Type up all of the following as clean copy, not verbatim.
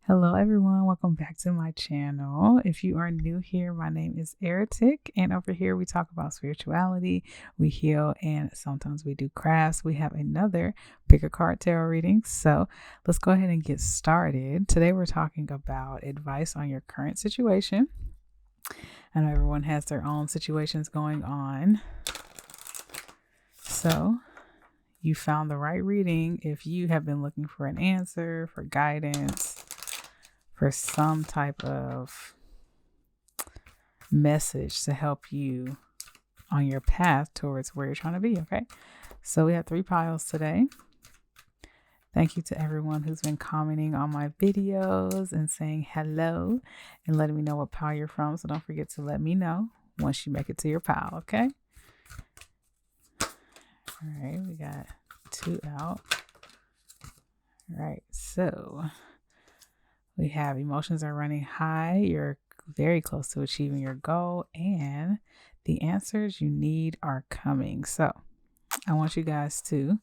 Hello, everyone. Welcome back to my channel. If you are new here, my name is Eric, and over here we talk about spirituality, we heal, and sometimes we do crafts. We have another pick a card tarot reading. So let's go ahead and get started. Today we're talking about advice on your current situation. I know everyone has their own situations going on. So you found the right reading if you have been looking for an answer, for guidance, for some type of message to help you on your path towards where you're trying to be. Okay, so we have 3 piles today. Thank you to everyone who's been commenting on my videos and saying hello and letting me know what pile you're from. So don't forget to let me know once you make it to your pile. Okay, all right, we got 2 out. All right, so we have emotions are running high. You're very close to achieving your goal, and the answers you need are coming. So I want you guys to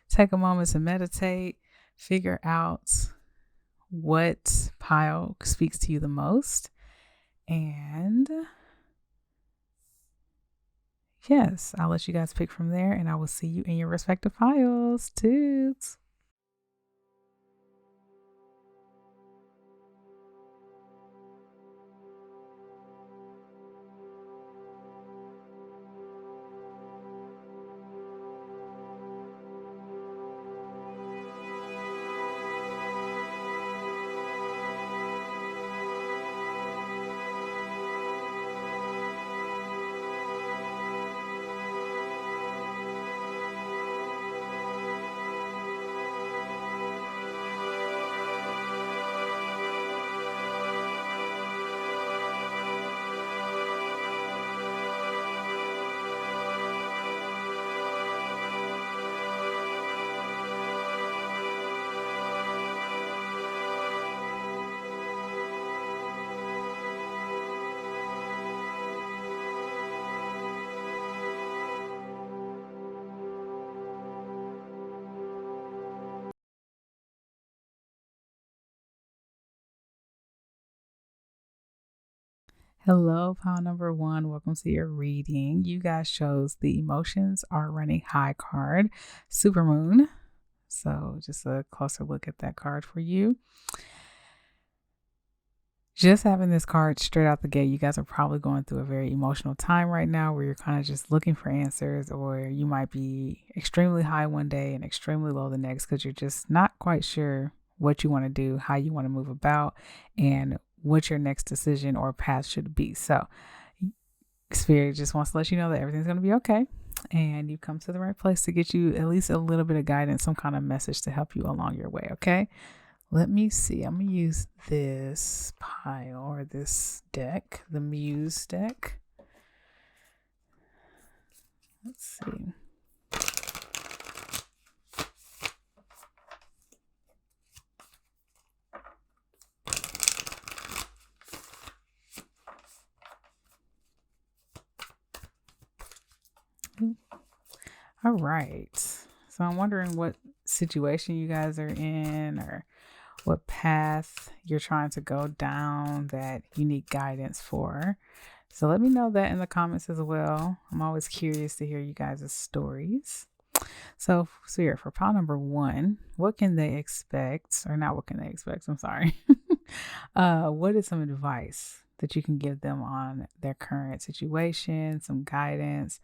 take a moment to meditate, figure out what pile speaks to you the most. And yes, I'll let you guys pick from there, and I will see you in your respective piles. Toots. Hello, pile number 1. Welcome to your reading. You guys chose the emotions are running high card, Supermoon. So just a closer look at that card for you. Just having this card straight out the gate, you guys are probably going through a very emotional time right now where you're kind of just looking for answers, or you might be extremely high one day and extremely low the next because you're just not quite sure what you want to do, how you want to move about, and what your next decision or path should be. So Spirit just wants to let you know that everything's going to be okay, and you come to the right place to get you at least a little bit of guidance, some kind of message to help you along your way. Okay, let me see. I'm going to use this pile or this deck, the Muse deck. Let's see. All right. So I'm wondering what situation you guys are in, or what path you're trying to go down that you need guidance for. So let me know that in the comments as well. I'm always curious to hear you guys' stories. So here for pile number 1, what can they expect? Or not what can they expect? I'm sorry. What is some advice that you can give them on their current situation, some guidance?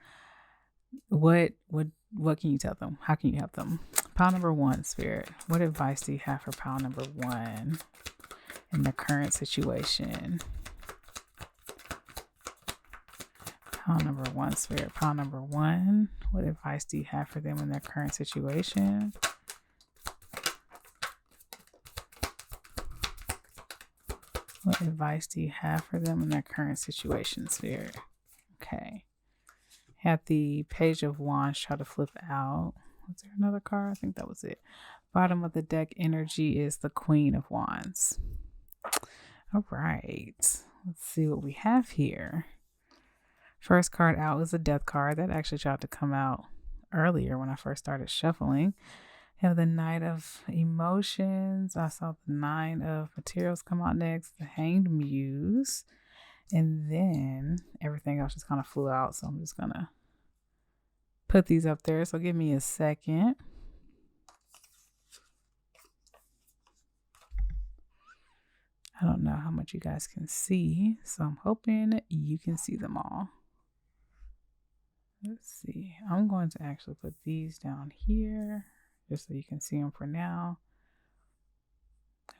What can you tell them? How can you help them? Pile number 1, Spirit. What advice do you have for pile number 1 in the current situation? Pile number 1, Spirit. Pile number 1. What advice do you have for them in their current situation? What advice do you have for them in their current situation, Spirit? Okay. Had the Page of Wands try to flip out. Was there another card? I think that was it. Bottom of the deck energy is the Queen of Wands. All right. Let's see what we have here. First card out is a Death card. That actually tried to come out earlier when I first started shuffling. Have the Knight of Emotions. I saw the Nine of Materials come out next. The Hanged Muse. And then everything else just kind of flew out. So I'm just going to put these up there. So give me a second. I don't know how much you guys can see. So I'm hoping you can see them all. Let's see. I'm going to actually put these down here just so you can see them for now.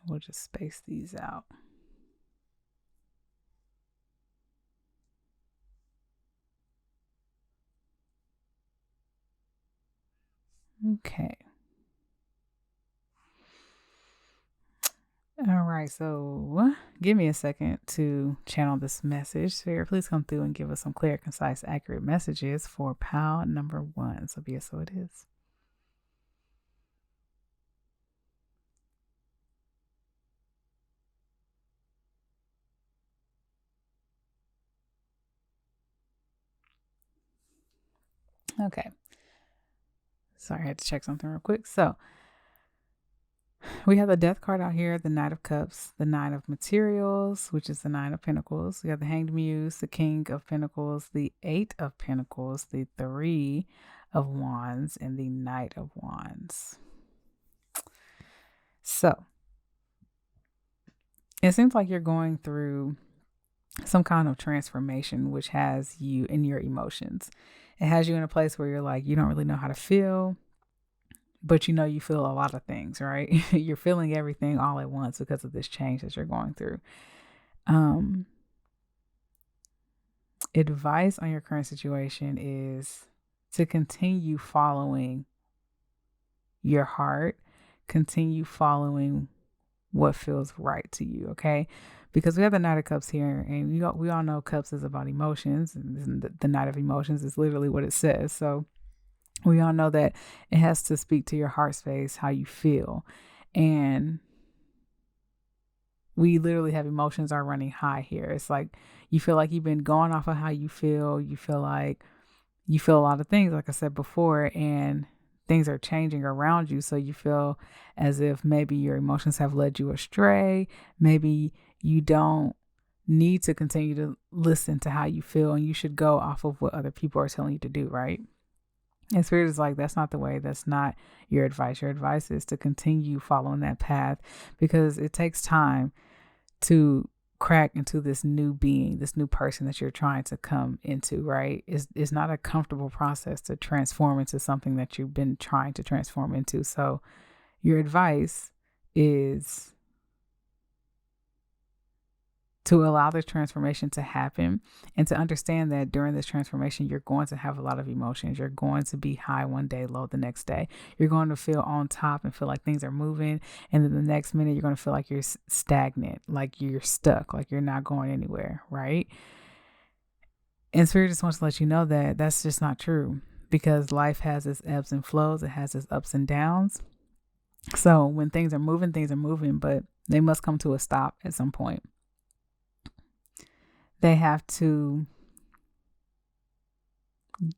We'll just space these out. Okay. All right, so give me a second to channel this message. Spirit, please come through and give us some clear, concise, accurate messages for pile number 1. So be it so it is. Okay. Sorry, I had to check something real quick. So we have the Death card out here, the Knight of Cups, the Nine of Materials, which is the Nine of Pentacles. We have the Hanged Muse, the King of Pentacles, the Eight of Pentacles, the Three of Wands, and the Knight of Wands. So it seems like you're going through some kind of transformation, which has you in your emotions. It has you in a place where you're like, you don't really know how to feel, but you know you feel a lot of things, right? You're feeling everything all at once because of this change that you're going through. Advice on your current situation is to continue following your heart, continue following what feels right to you, okay? Because we have the Knight of Cups here, and we all know Cups is about emotions, and the Knight of Emotions is literally what it says. So we all know that it has to speak to your heart space, how you feel. And we literally have emotions are running high here. It's like you feel like you've been going off of how you feel. You feel like you feel a lot of things, like I said before, and things are changing around you. So you feel as if maybe your emotions have led you astray. Maybe you don't need to continue to listen to how you feel, and you should go off of what other people are telling you to do, right? And Spirit is like, that's not the way. That's not your advice. Your advice is to continue following that path, because it takes time to crack into this new being, this new person that you're trying to come into, right? It's not a comfortable process to transform into something that you've been trying to transform into. So your advice is to allow this transformation to happen, and to understand that during this transformation, you're going to have a lot of emotions. You're going to be high one day, low the next day. You're going to feel on top and feel like things are moving. And then the next minute, you're going to feel like you're stagnant, like you're stuck, like you're not going anywhere, right? And Spirit just wants to let you know that that's just not true, because life has its ebbs and flows. It has its ups and downs. So when things are moving, but they must come to a stop at some point. They have to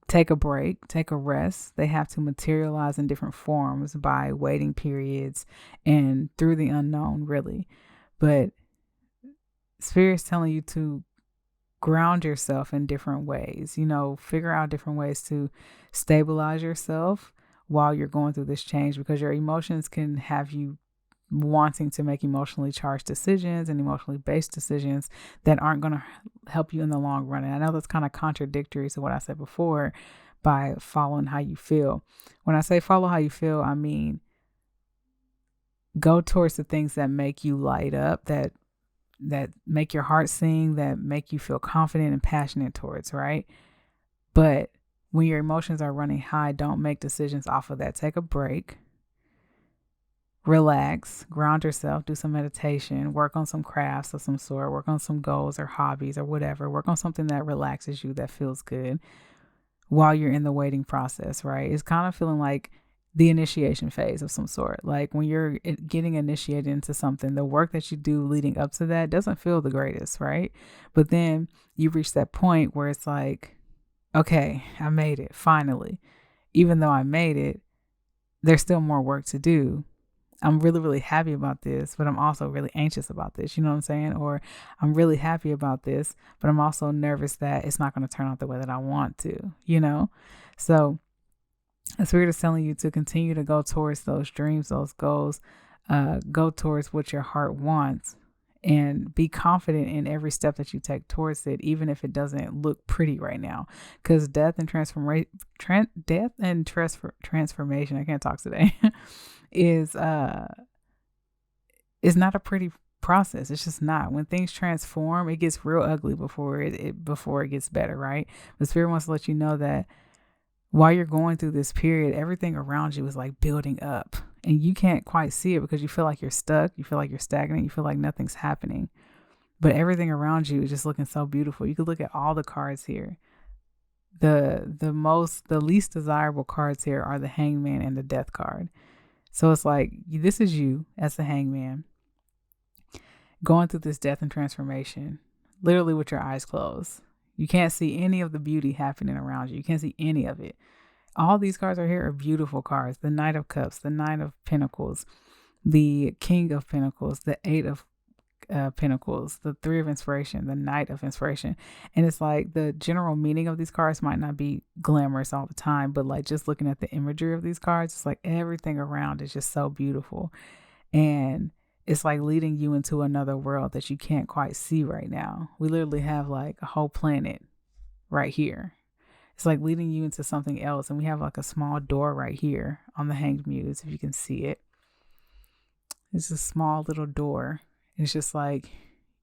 take a break, take a rest. They have to materialize in different forms by waiting periods and through the unknown, really. But Spirit's telling you to ground yourself in different ways, figure out different ways to stabilize yourself while you're going through this change, because your emotions can have you wanting to make emotionally charged decisions and emotionally based decisions that aren't going to help you in the long run. And I know that's kind of contradictory to what I said before by following how you feel. When I say follow how you feel, I mean go towards the things that make you light up, that make your heart sing, that make you feel confident and passionate towards, right? But when your emotions are running high, don't make decisions off of that. Take a break. Relax, ground yourself, do some meditation, work on some crafts of some sort, work on some goals or hobbies or whatever. Work on something that relaxes you, that feels good while you're in the waiting process, right? It's kind of feeling like the initiation phase of some sort. Like when you're getting initiated into something, the work that you do leading up to that doesn't feel the greatest, right? But then you reach that point where it's like, okay, I made it finally. Even though I made it, there's still more work to do. I'm really, really happy about this, but I'm also really anxious about this. You know what I'm saying? Or I'm really happy about this, but I'm also nervous that it's not going to turn out the way that I want to, you know? So the Spirit is telling you to continue to go towards those dreams, those goals, go towards what your heart wants, and be confident in every step that you take towards it, even if it doesn't look pretty right now. Because death and transformation, I can't talk today, is not a pretty process. It's just not. When things transform, it gets real ugly before it gets better, right? The Spirit wants to let you know that while you're going through this period, everything around you is like building up, and you can't quite see it because you feel like you're stuck, you feel like you're stagnant, you feel like nothing's happening. But everything around you is just looking so beautiful. You could look at all the cards here. The least desirable cards here are the Hangman and the Death card. So it's like, this is you as the Hangman going through this death and transformation, literally with your eyes closed. You can't see any of the beauty happening around you. You can't see any of it. All these cards are here are beautiful cards. The Knight of Cups, the Nine of Pentacles, the King of Pentacles, the Eight of Pentacles, the Three of Inspiration, the Knight of Inspiration. And it's like the general meaning of these cards might not be glamorous all the time, but like just looking at the imagery of these cards, it's like everything around is just so beautiful. And it's like leading you into another world that you can't quite see right now. We literally have like a whole planet right here. It's like leading you into something else. And we have like a small door right here on the Hanged Muse, if you can see it. It's a small little door. It's just like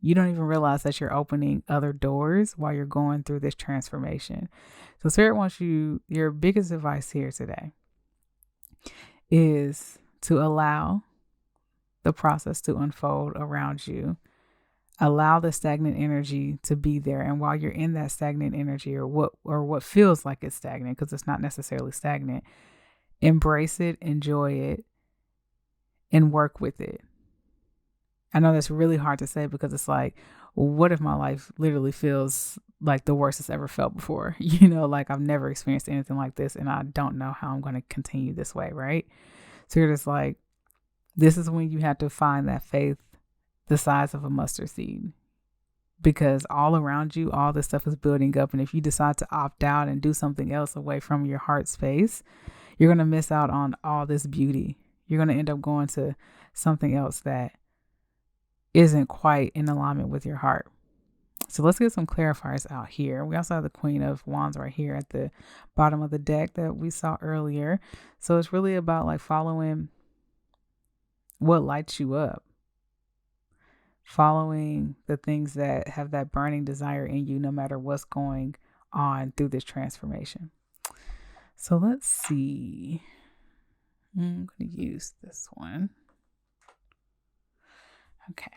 you don't even realize that you're opening other doors while you're going through this transformation. So Spirit wants you, your biggest advice here today is to allow the process to unfold around you. Allow the stagnant energy to be there. And while you're in that stagnant energy, or what feels like it's stagnant, because it's not necessarily stagnant, embrace it, enjoy it, and work with it. I know that's really hard to say because it's like, what if my life literally feels like the worst it's ever felt before? You know, like I've never experienced anything like this and I don't know how I'm going to continue this way, right? So you're just like, this is when you have to find that faith the size of a mustard seed, because all around you, all this stuff is building up. And if you decide to opt out and do something else away from your heart space, you're going to miss out on all this beauty. You're going to end up going to something else that isn't quite in alignment with your heart. So let's get some clarifiers out here. We also have the Queen of Wands right here at the bottom of the deck that we saw earlier. So it's really about like following what lights you up, following the things that have that burning desire in you, no matter what's going on through this transformation. So let's see. I'm going to use this one. Okay.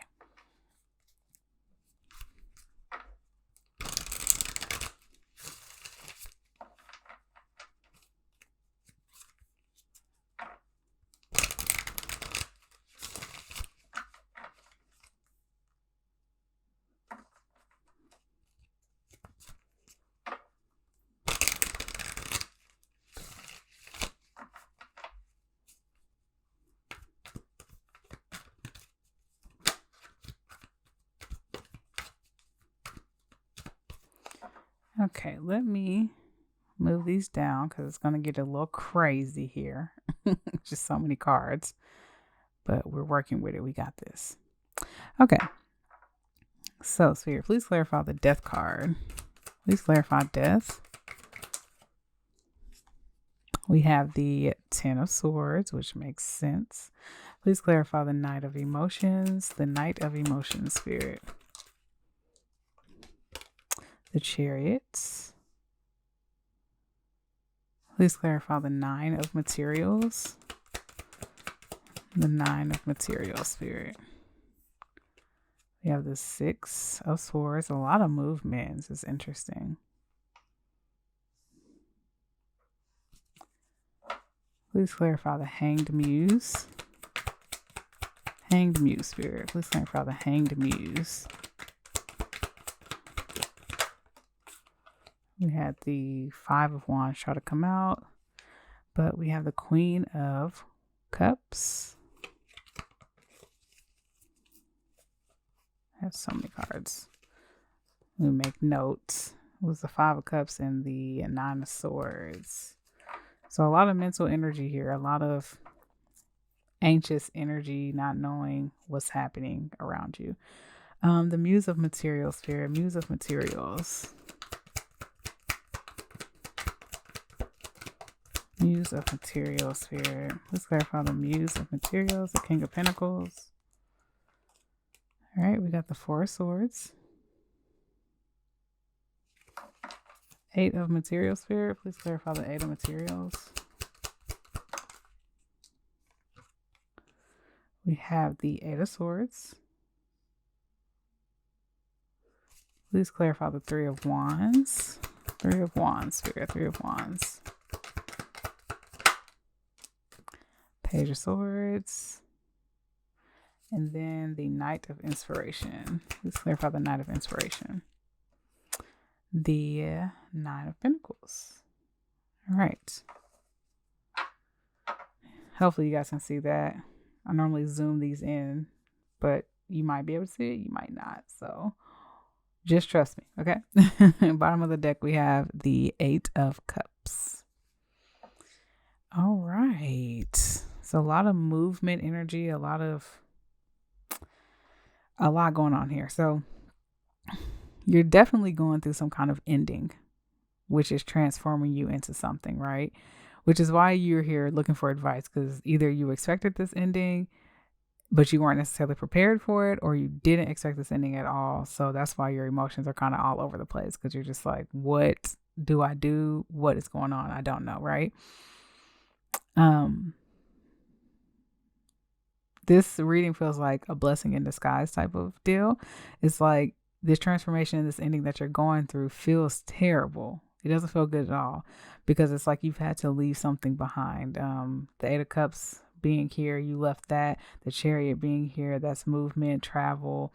Okay, let me move these down because it's going to get a little crazy here. Just so many cards, but we're working with it. We got this. Okay. So, Spirit, please clarify the Death card. Please clarify death. We have the Ten of Swords, which makes sense. Please clarify the Knight of Emotions. The Knight of Emotions, Spirit. The Chariots. Please clarify the Nine of Materials. The Nine of Materials, Spirit. We have the Six of Swords. A lot of movements. It's interesting. Please clarify the Hanged Muse. Hanged Muse, Spirit. Please clarify the Hanged Muse. We had the Five of Wands try to come out, But we have the Queen of Cups. I have so many cards. We make notes. It was the Five of Cups and the Nine of Swords. So a lot of mental energy here. A lot of anxious energy, not knowing what's happening around you. The Muse of Materials, Spirit. Muse of Materials. Muse of Materials, Spirit. Let's clarify the Muse of Materials, the King of Pentacles. All right, we got the Four of Swords. Eight of Materials, Spirit. Please clarify the Eight of Materials. We have the Eight of Swords. Please clarify the Three of Wands. Three of Wands, Spirit. Three of Wands. Page of Swords. And then the Knight of Inspiration. Let's clarify the Knight of Inspiration. The Nine of Pentacles. All right. Hopefully you guys can see that. I normally zoom these in, but you might be able to see it. You might not. So just trust me. Okay. Bottom of the deck, we have the Eight of Cups. All right. So a lot of movement energy, a lot going on here. So you're definitely going through some kind of ending, which is transforming you into something, right? Which is why you're here looking for advice, because either you expected this ending, but you weren't necessarily prepared for it, or you didn't expect this ending at all. So that's why your emotions are kind of all over the place, because you're just like, what do I do? What is going on? I don't know, right? This reading feels like a blessing in disguise type of deal. It's like this transformation, this ending that you're going through feels terrible. It doesn't feel good at all, because it's like you've had to leave something behind. The Eight of Cups being here, you left that. The Chariot being here, that's movement, travel,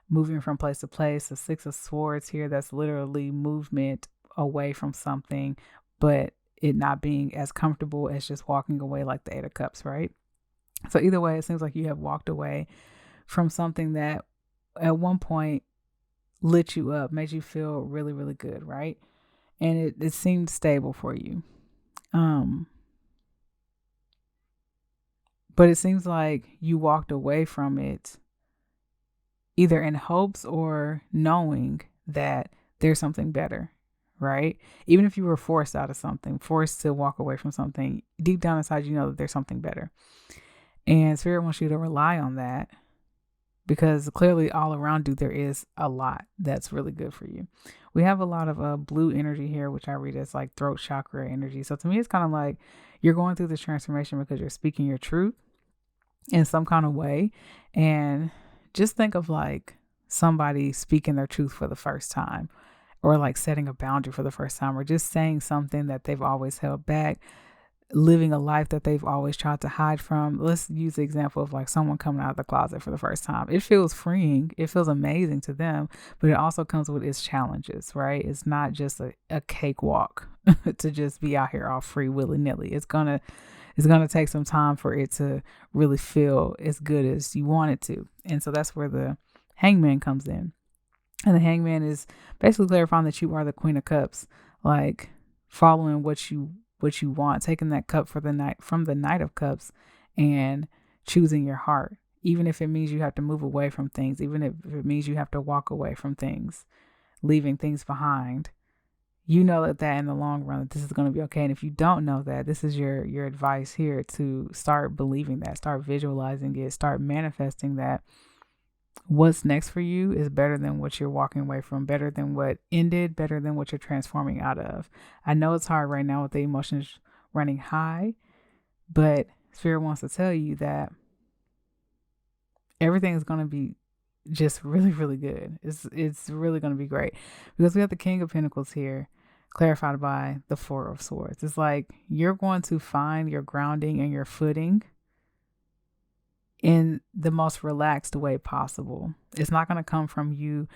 moving from place to place. The Six of Swords here, that's literally movement away from something, but it not being as comfortable as just walking away like the Eight of Cups, right? So either way, it seems like you have walked away from something that at one point lit you up, made you feel really, really good, right? And it seemed stable for you. But it seems like you walked away from it either in hopes or knowing that there's something better, right? Even if you were forced out of something, forced to walk away from something, deep down inside, you know that there's something better. And Spirit wants you to rely on that, because clearly all around you, there is a lot that's really good for you. We have a lot of blue energy here, which I read as like throat chakra energy. So to me, it's kind of like you're going through this transformation because you're speaking your truth in some kind of way. And just think of like somebody speaking their truth for the first time, or like setting a boundary for the first time, or just saying something that they've always held back, living a life that they've always tried to hide from. Let's use the example of like someone coming out of the closet for the first time. It feels freeing. It feels amazing to them, but it also comes with its challenges, right? It's not just a cakewalk to just be out here all free willy-nilly. It's gonna take some time for it to really feel as good as you want it to. And so that's where the Hangman comes in. And the Hangman is basically clarifying that you are the Queen of Cups, like following what you want, taking that cup from the Knight of Cups and choosing your heart, even if it means you have to move away from things, even if it means you have to walk away from things, leaving things behind. You know that in the long run, that this is going to be okay. And if you don't know that, this is your advice here to start believing that, start visualizing it, start manifesting that what's next for you is better than what you're walking away from, better than what ended, better than what you're transforming out of. I know it's hard right now with the emotions running high, but Spirit wants to tell you that everything is going to be just really, really good. It's really going to be great, because we have the King of Pentacles here, clarified by the Four of Swords. It's like you're going to find your grounding and your footing in the most relaxed way possible. It's not going to come from you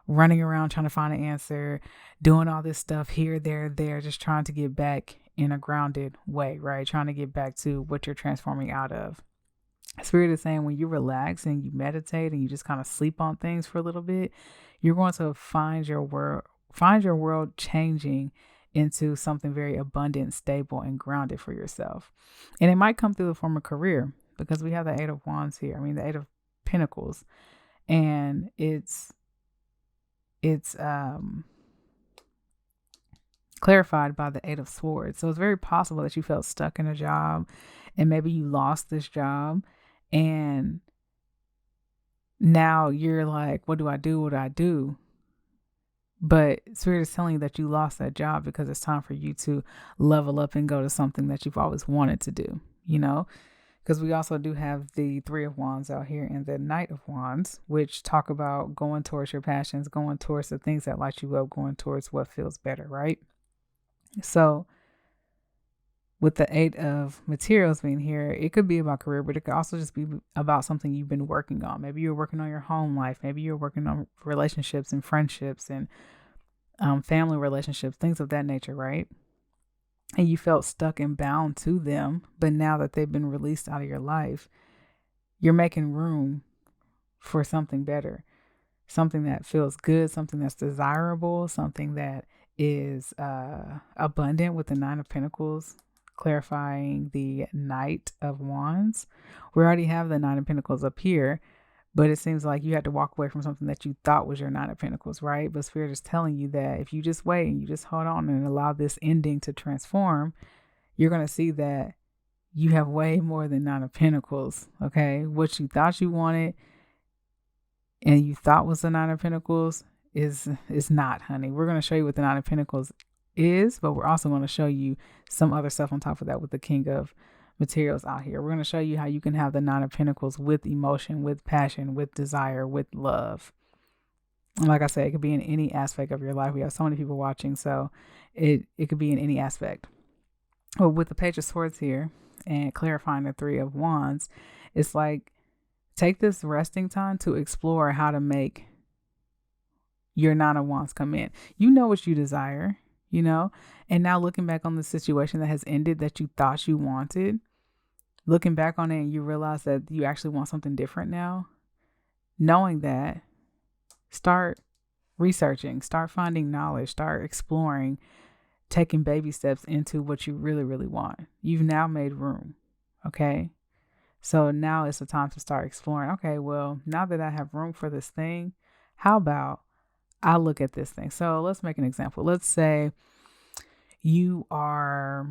running around trying to find an answer, doing all this stuff here, there, just trying to get back in a grounded way, right? Trying to get back to what you're transforming out of. Spirit is saying when you relax and you meditate and you just kind of sleep on things for a little bit, you're going to find your world changing into something very abundant, stable, and grounded for yourself. And it might come through the form of career, because we have the Eight of Wands here. I mean, the Eight of Pentacles, and it's clarified by the Eight of Swords. So it's very possible that you felt stuck in a job, and maybe you lost this job, and now you're like, what do I do? What do I do? But Spirit is telling you that you lost that job because it's time for you to level up and go to something that you've always wanted to do, because we also do have the Three of Wands out here and the Knight of Wands, which talk about going towards your passions, going towards the things that light you up, going towards what feels better, right? So with the Eight of Materials being here, it could be about career, but it could also just be about something you've been working on. Maybe you're working on your home life. Maybe you're working on relationships and friendships and family relationships, things of that nature, right? And you felt stuck and bound to them. But now that they've been released out of your life, you're making room for something better, something that feels good, something that's desirable, something that is abundant, with the Nine of Pentacles clarifying the Knight of Wands. We already have the Nine of Pentacles up here, but it seems like you had to walk away from something that you thought was your Nine of Pentacles, right? But Spirit is telling you that if you just wait and you just hold on and allow this ending to transform, you're going to see that you have way more than Nine of Pentacles, okay? What you thought you wanted and you thought was the Nine of Pentacles is not, honey. We're going to show you what the Nine of Pentacles is, but we're also going to show you some other stuff on top of that with the King of Materials out here. We're going to show you how you can have the Nine of Pentacles with emotion, with passion, with desire, with love. And like I said, it could be in any aspect of your life. We have so many people watching, so it could be in any aspect. But with the Page of Swords here and clarifying the Three of Wands, it's like, take this resting time to explore how to make your Nine of Wands come in. You know what you desire, and now looking back on the situation that has ended that you thought you wanted, looking back on it and you realize that you actually want something different now. Knowing that, start researching, start finding knowledge, start exploring, taking baby steps into what you really, really want. You've now made room. Okay. So now it's the time to start exploring. Okay, well, now that I have room for this thing, how about I look at this thing? So let's make an example. Let's say you are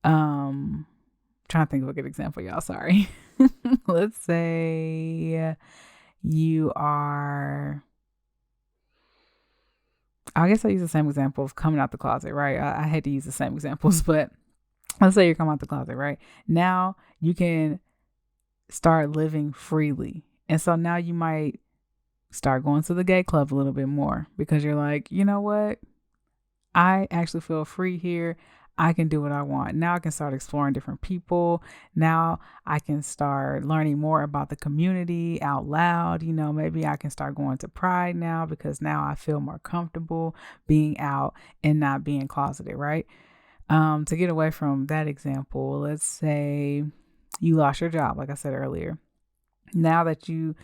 trying to think of a good example, y'all. Sorry. Let's say you are, I guess I use the same example of coming out the closet, right? I hate to use the same examples, but let's say you're coming out the closet, right? Now you can start living freely. And so now you might start going to the gay club a little bit more, because you're like, you know what? I actually feel free here. I can do what I want. Now I can start exploring different people. Now I can start learning more about the community out loud. Maybe I can start going to Pride now, because now I feel more comfortable being out and not being closeted, right? To get away from that example, let's say you lost your job, like I said earlier. Now that you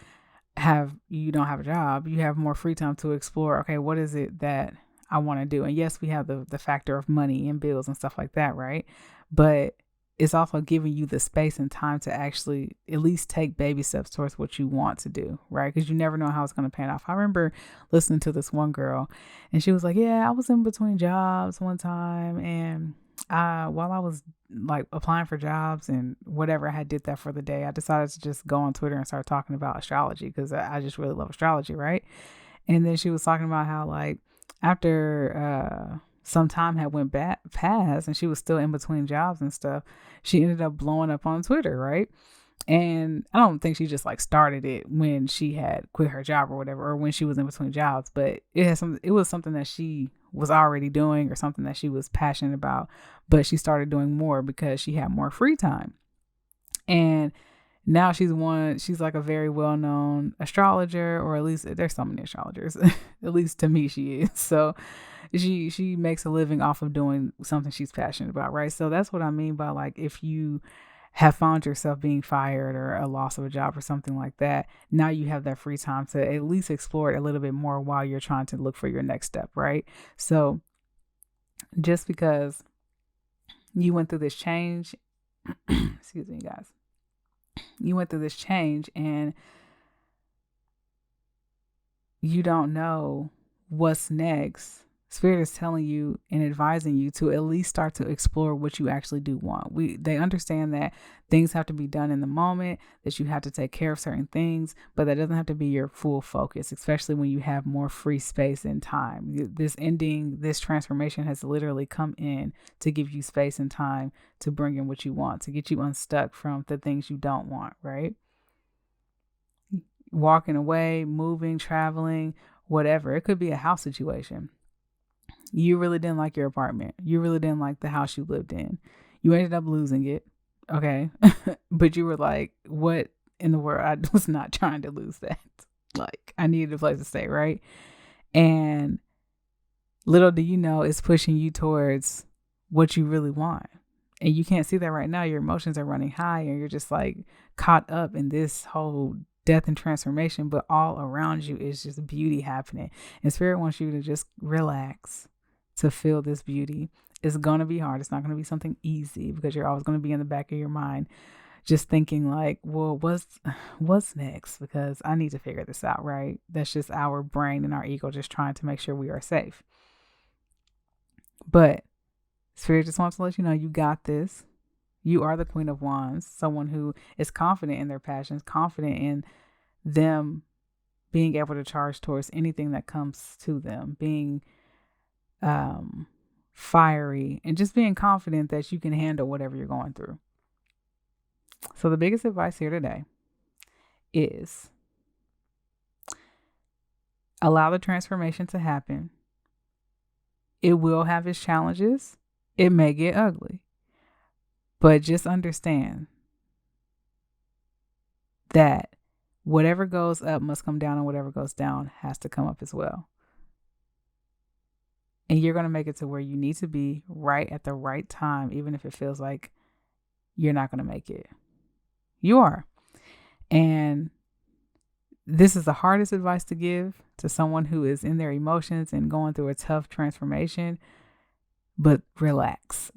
don't have a job, you have more free time to explore, okay, what is it that I want to do? And yes, we have the factor of money and bills and stuff like that, right? But it's also giving you the space and time to actually at least take baby steps towards what you want to do, right? Because you never know how it's going to pan off. I remember listening to this one girl, and she was like, yeah, I was in between jobs one time, and while I was like applying for jobs and whatever, I did that for the day, I decided to just go on Twitter and start talking about astrology, because I just really love astrology, right? And then she was talking about how, like, after some time had went past and she was still in between jobs and stuff, she ended up blowing up on Twitter, right? And I don't think she just like started it when she had quit her job or whatever, or when she was in between jobs, but it was something that she was already doing, or something that she was passionate about, but she started doing more because she had more free time. And Now she's like a very well-known astrologer, or at least there's so many astrologers. At least to me she is. So she makes a living off of doing something she's passionate about, right? So that's what I mean by, like, if you have found yourself being fired or a loss of a job or something like that, now you have that free time to at least explore it a little bit more while you're trying to look for your next step, right? So just because you went through this change, excuse me, guys, you went through this change and you don't know what's next, Spirit is telling you and advising you to at least start to explore what you actually do want. They understand that things have to be done in the moment, that you have to take care of certain things, but that doesn't have to be your full focus, especially when you have more free space and time. This transformation has literally come in to give you space and time to bring in what you want, to get you unstuck from the things you don't want, right? Walking away, moving, traveling, whatever. It could be a house situation. You really didn't like your apartment. You really didn't like the house you lived in. You ended up losing it. Okay. But you were like, what in the world? I was not trying to lose that. Like, I needed a place to stay, right? And little do you know, it's pushing you towards what you really want. And you can't see that right now. Your emotions are running high and you're just like caught up in this whole death and transformation, but all around you is just beauty happening. And Spirit wants you to just relax, to feel this beauty. It's going to be hard. It's not going to be something easy because you're always going to be in the back of your mind just thinking like, well, what's next? Because I need to figure this out, right? That's just our brain and our ego just trying to make sure we are safe. But Spirit just wants to let you know you got this. You are the Queen of Wands, someone who is confident in their passions, confident in them being able to charge towards anything that comes to them, being fiery, and just being confident that you can handle whatever you're going through. So the biggest advice here today is allow the transformation to happen. It will have its challenges. It may get ugly, but just understand that whatever goes up must come down, and whatever goes down has to come up as well. And you're going to make it to where you need to be right at the right time, even if it feels like you're not going to make it. You are. And this is the hardest advice to give to someone who is in their emotions and going through a tough transformation. But relax.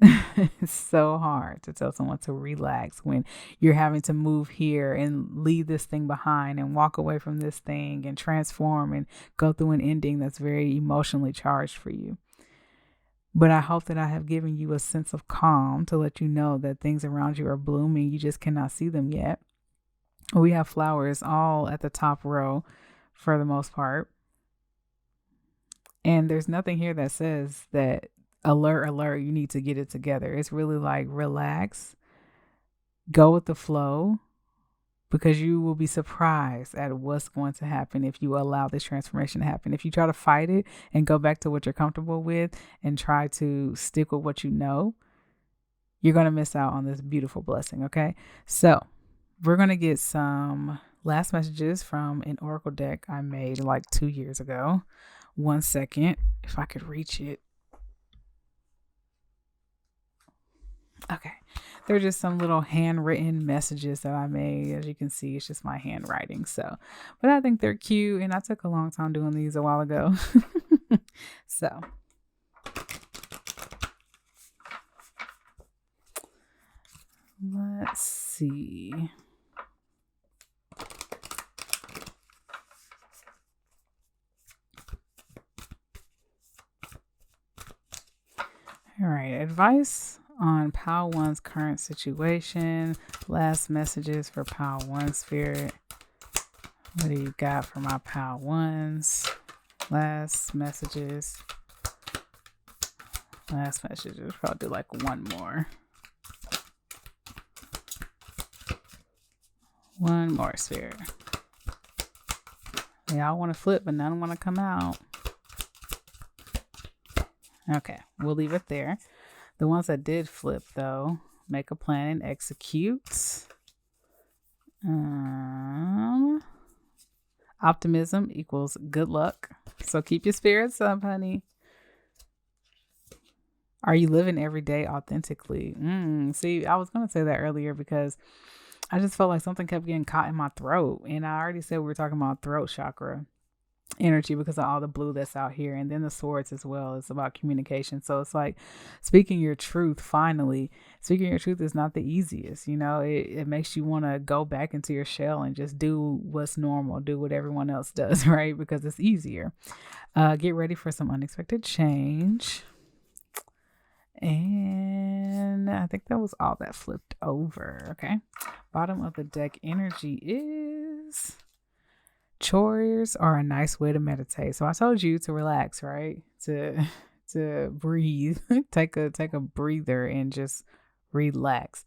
It's so hard to tell someone to relax when you're having to move here and leave this thing behind and walk away from this thing and transform and go through an ending that's very emotionally charged for you. But I hope that I have given you a sense of calm to let you know that things around you are blooming. You just cannot see them yet. We have flowers all at the top row for the most part. And there's nothing here that says that alert, you need to get it together. It's really like relax, go with the flow, because you will be surprised at what's going to happen if you allow this transformation to happen. If you try to fight it and go back to what you're comfortable with and try to stick with what you know, you're going to miss out on this beautiful blessing. Okay. So we're going to get some last messages from an oracle deck I made like 2 years ago. 1 second, if I could reach it. Okay, they're just some little handwritten messages that I made. As you can see, it's just my handwriting. So, but I think they're cute, and I took a long time doing these a while ago. So, let's see. All right, advice on Pile 1's current situation. Last messages for Pile 1 Spirit. What do you got for my Pile 1s? Last messages. Probably do like one more. One more, Spirit. Y'all want to flip, but none want to come out. Okay, we'll leave it there. The ones that did flip, though, make a plan and execute. Optimism equals good luck. So keep your spirits up, honey. Are you living every day authentically? See, I was going to say that earlier because I just felt like something kept getting caught in my throat. And I already said we were talking about throat chakra energy because of all the blue that's out here, and then the swords as well. It's about communication. So it's like speaking your truth. Finally, speaking your truth is not the easiest. It makes you want to go back into your shell and just do what's normal, do what everyone else does, right? Because it's easier. Get ready for some unexpected change. And I think that was all that flipped over. Okay, bottom of the deck energy is chores are a nice way to meditate. So I told you to relax, right? To breathe. take a breather and just relax.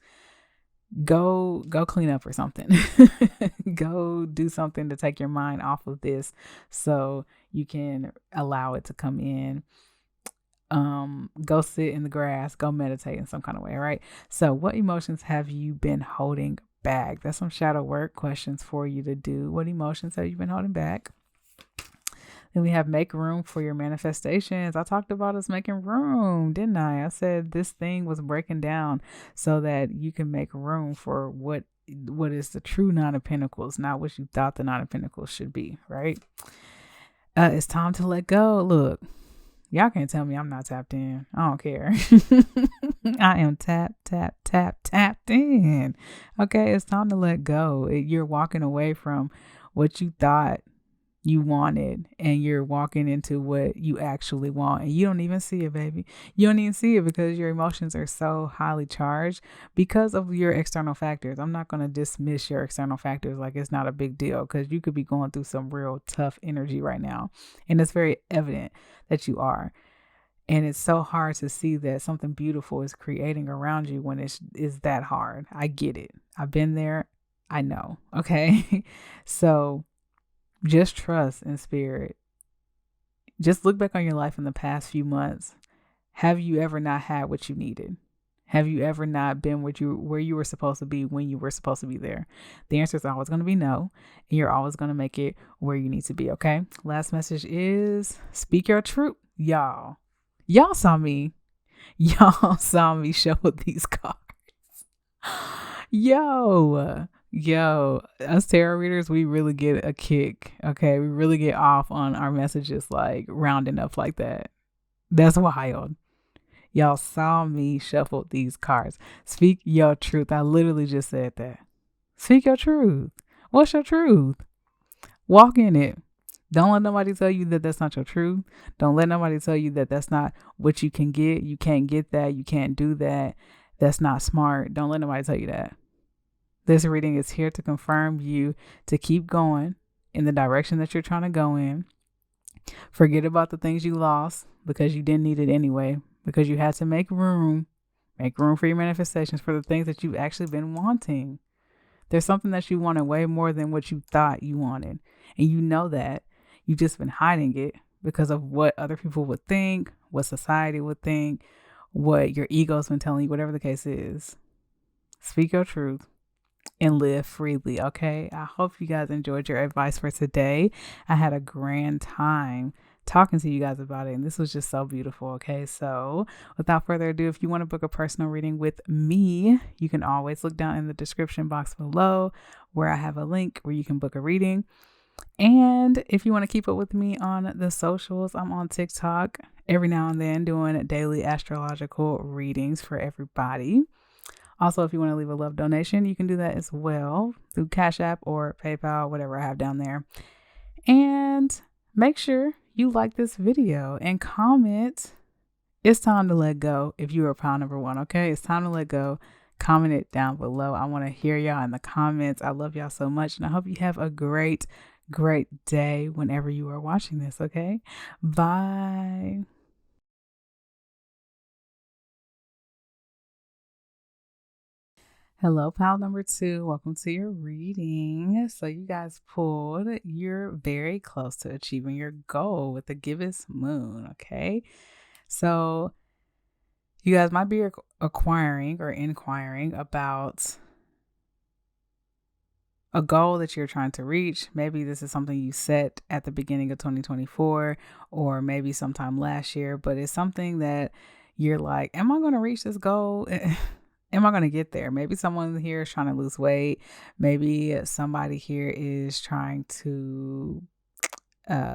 Go clean up or something. Go do something to take your mind off of this so you can allow it to come in. Go sit in the grass, go meditate in some kind of way, right? So what emotions have you been holding back? That's some shadow work questions for you to do. What emotions have you been holding back? Then we have make room for your manifestations. I talked about us making room, didn't I? I said this thing was breaking down so that you can make room for what is the true Nine of Pentacles, not what you thought the Nine of Pentacles should be, right? It's time to let go. Look, y'all can't tell me I'm not tapped in. I don't care. I am tapped in. Okay, it's time to let go. You're walking away from what you thought you wanted, and you're walking into what you actually want, and you don't even see it, baby. You don't even see it because your emotions are so highly charged because of your external factors. I'm not going to dismiss your external factors like it's not a big deal, because you could be going through some real tough energy right now, and it's very evident that you are. And it's so hard to see that something beautiful is creating around you when it's that hard. I get it. I've been there. I know. Okay. So just trust in spirit. Just look back on your life in the past few months. Have you ever not had what you needed? Have you ever not been where you were supposed to be when you were supposed to be there? The answer is always going to be no. And you're always going to make it where you need to be. Okay. Last message is speak your truth. Y'all saw me. Y'all saw me show these cards. Yo, us tarot readers, we really get a kick. Okay, we really get off on our messages like rounding up like that. That's wild. Y'all saw me shuffle these cards. Speak your truth. I literally just said that. Speak your truth. What's your truth? Walk in it. Don't let nobody tell you that that's not your truth. Don't let nobody tell you that that's not what you can get. You can't get that. You can't do that. That's not smart. Don't let nobody tell you that. This reading is here to confirm you to keep going in the direction that you're trying to go in. Forget about the things you lost because you didn't need it anyway, because you had to make room for your manifestations, for the things that you've actually been wanting. There's something that you wanted way more than what you thought you wanted. And you know that. You've just been hiding it because of what other people would think, what society would think, what your ego's been telling you, whatever the case is. Speak your truth and live freely, okay? I hope you guys enjoyed your advice for today. I had a grand time talking to you guys about it, and this was just so beautiful, okay? So without further ado, if you want to book a personal reading with me, you can always look down in the description box below where I have a link where you can book a reading. And if you want to keep up with me on the socials, I'm on TikTok every now and then doing daily astrological readings for everybody. Also, if you want to leave a love donation, you can do that as well through Cashapp or PayPal, whatever I have down there. And make sure you like this video and comment. It's time to let go if you are pile number one, okay? It's time to let go. Comment it down below. I want to hear y'all in the comments. I love y'all so much, and I hope you have a great day whenever you are watching this, okay? Bye. Hello, pile number 2. Welcome to your reading. So you guys pulled, you're very close to achieving your goal with the gibbous moon, okay? So you guys might be inquiring about a goal that you're trying to reach. Maybe this is something you set at the beginning of 2024 or maybe sometime last year, but it's something that you're like, am I going to reach this goal? Am I going to get there? Maybe someone here is trying to lose weight. Maybe somebody here is trying to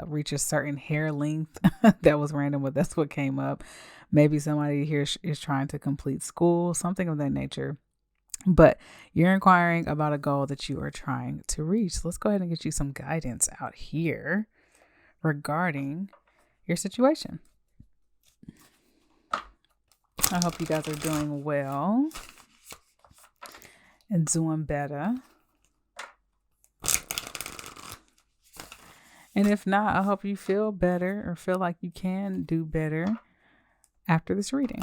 reach a certain hair length. That was random, but that's what came up. Maybe somebody here is trying to complete school, something of that nature. But you're inquiring about a goal that you are trying to reach. So let's go ahead and get you some guidance out here regarding your situation. I hope you guys are doing well and doing better. And if not, I hope you feel better or feel like you can do better after this reading.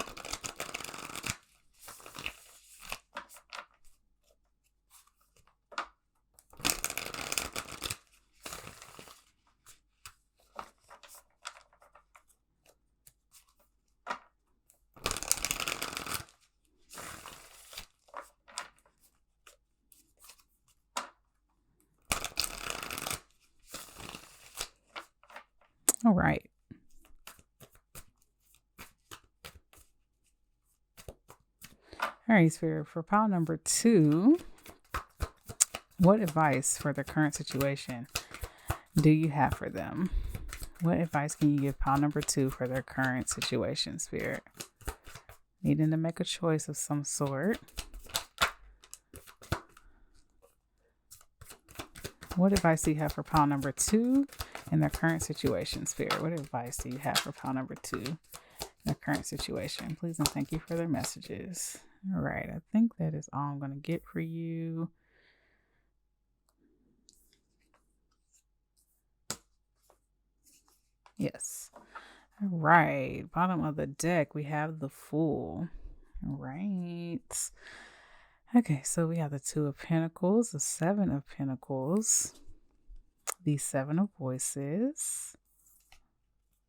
All right. All right, Spirit, for pile number 2, what advice for the current situation do you have for them? What advice can you give pile number 2 for their current situation, Spirit? Needing to make a choice of some sort. What advice do you have for pile number 2 in their current situation, Spirit? What advice do you have for pile number 2 in their current situation? Please and thank you for their messages. All right, I think that is all I'm going to get for you. Yes. All right, bottom of the deck, we have the Fool. All right. Okay, so we have the 2 of Pentacles, the 7 of Pentacles, the 7 of Voices,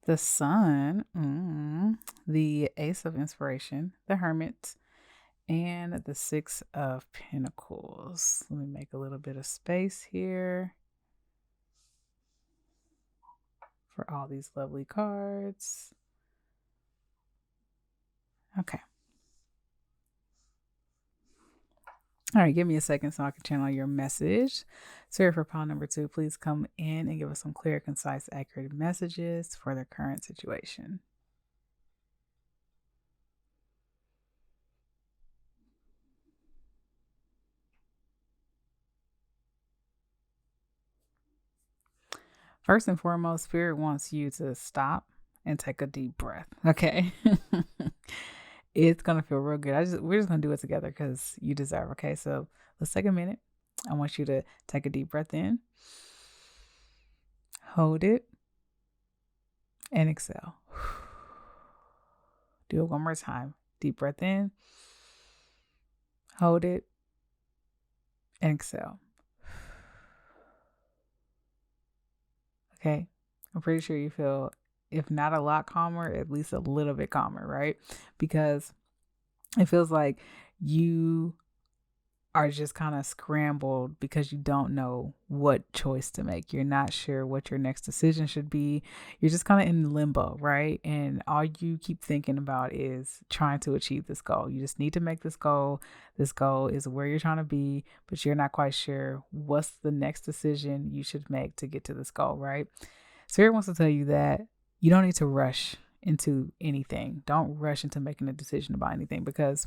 the Sun, the Ace of Inspiration, the Hermit, and the 6 of Pentacles. Let me make a little bit of space here for all these lovely cards. Okay. All right, give me a second so I can channel your message. So for pile number 2, please come in and give us some clear, concise, accurate messages for the current situation. First and foremost, Spirit wants you to stop and take a deep breath. Okay. It's going to feel real good. We're just going to do it together because you deserve. Okay. So let's take a minute. I want you to take a deep breath in, hold it, and exhale. Do it one more time. Deep breath in, hold it, and exhale. Okay. I'm pretty sure you feel, if not a lot calmer, at least a little bit calmer, right? Because it feels like you are just kind of scrambled because you don't know what choice to make. You're not sure what your next decision should be. You're just kind of in limbo, right? And all you keep thinking about is trying to achieve this goal. You just need to make this goal. This goal is where you're trying to be, but you're not quite sure what's the next decision you should make to get to this goal, right? Spirit wants to tell you that you don't need to rush into anything. Don't rush into making a decision about anything, because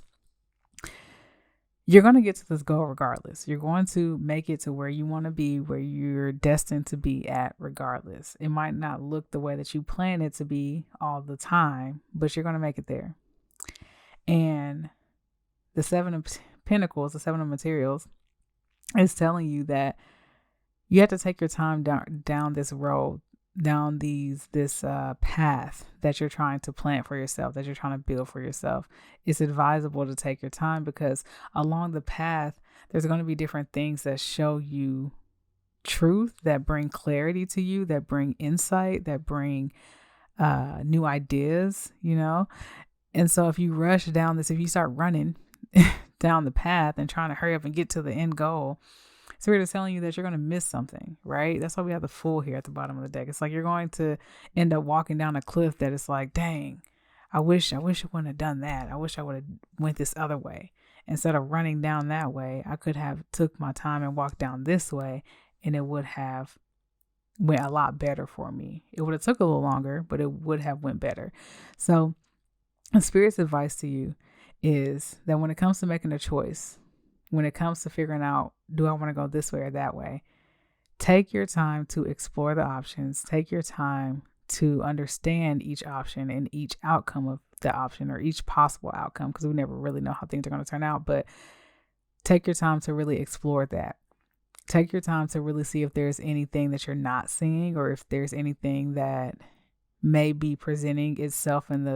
you're going to get to this goal regardless. You're going to make it to where you want to be, where you're destined to be at regardless. It might not look the way that you plan it to be all the time, but you're going to make it there. And the 7 of Pentacles, the 7 of Materials, is telling you that you have to take your time down this road, down this path that you're trying to plant for yourself, that you're trying to build for yourself. It's advisable to take your time, because along the path, there's going to be different things that show you truth, that bring clarity to you, that bring insight, that bring new ideas, And so if you rush down this, if you start running down the path and trying to hurry up and get to the end goal, Spirit is telling you that you're going to miss something, right? That's why we have the Fool here at the bottom of the deck. It's like you're going to end up walking down a cliff that it's like, dang, I wish I wouldn't have done that. I wish I would have went this other way. Instead of running down that way, I could have took my time and walked down this way, and it would have went a lot better for me. It would have took a little longer, but it would have went better. So the Spirit's advice to you is that when it comes to making a choice, when it comes to figuring out, do I want to go this way or that way, take your time to explore the options. Take your time to understand each option and each outcome of the option, or each possible outcome, because we never really know how things are going to turn out. But take your time to really explore that. Take your time to really see if there's anything that you're not seeing, or if there's anything that may be presenting itself in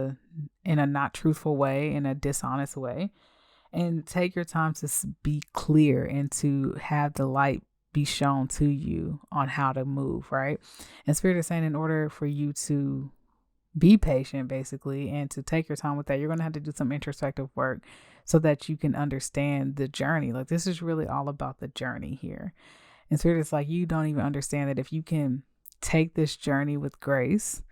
a not truthful way, in a dishonest way. And take your time to be clear and to have the light be shown to you on how to move, right? And Spirit is saying, in order for you to be patient, basically, and to take your time with that, you're going to have to do some introspective work so that you can understand the journey. Like, this is really all about the journey here. And Spirit is like, you don't even understand that if you can take this journey with grace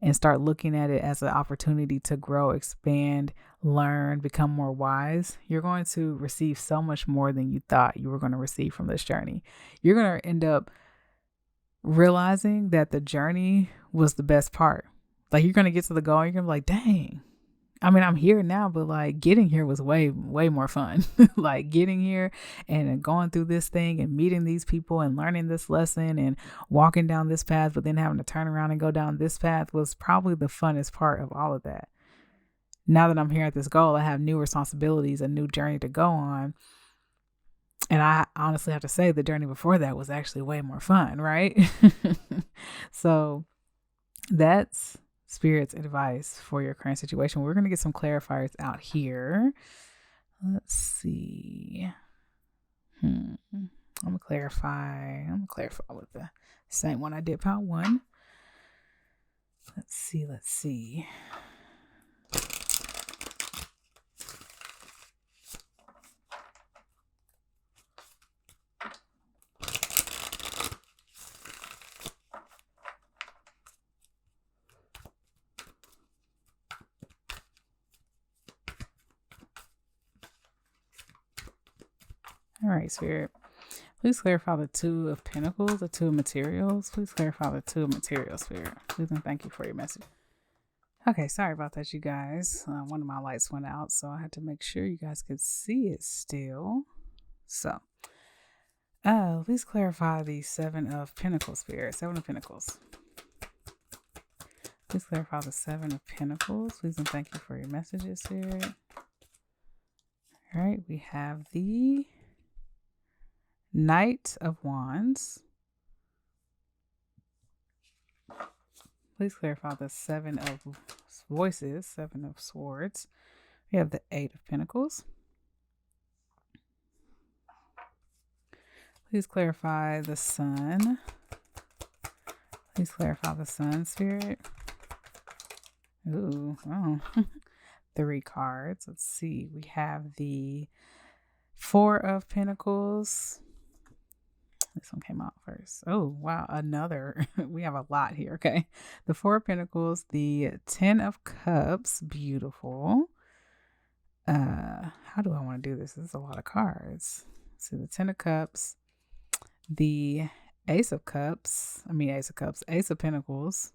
and start looking at it as an opportunity to grow, expand, learn, become more wise, you're going to receive so much more than you thought you were going to receive from this journey. You're going to end up realizing that the journey was the best part. Like, you're going to get to the goal and you're going to be like, dang, I mean, I'm here now, but like getting here was way, way more fun. Like getting here and going through this thing and meeting these people and learning this lesson and walking down this path, but then having to turn around and go down this path was probably the funnest part of all of that. Now that I'm here at this goal, I have new responsibilities, a new journey to go on. And I honestly have to say the journey before that was actually way more fun, right? So that's Spirit's advice for your current situation. We're going to get some clarifiers out here. Let's see. I'm going to clarify with the same one I did part 1. Let's see. All right, Spirit. Please clarify the 2 of Pentacles, the 2 of Materials. Please clarify the 2 of Materials, Spirit. Please and thank you for your message. Okay, sorry about that, you guys. One of my lights went out, so I had to make sure you guys could see it still. So, please clarify the 7 of Pentacles, Spirit. 7 of Pentacles. Please clarify the 7 of Pentacles. Please and thank you for your messages, Spirit. All right, we have the Knight of Wands. Please clarify the 7 of Voices, 7 of Swords. We have the 8 of Pentacles. Please clarify the Sun. Please clarify the Sun, Spirit. Ooh, oh. 3 cards. Let's see. We have the 4 of Pentacles. This one came out first. Oh, wow. Another. We have a lot here. Okay. The 4 of Pentacles, the 10 of Cups. Beautiful. How do I want to do this? This is a lot of cards. So the 10 of Cups, the Ace of Cups, Ace of Pentacles,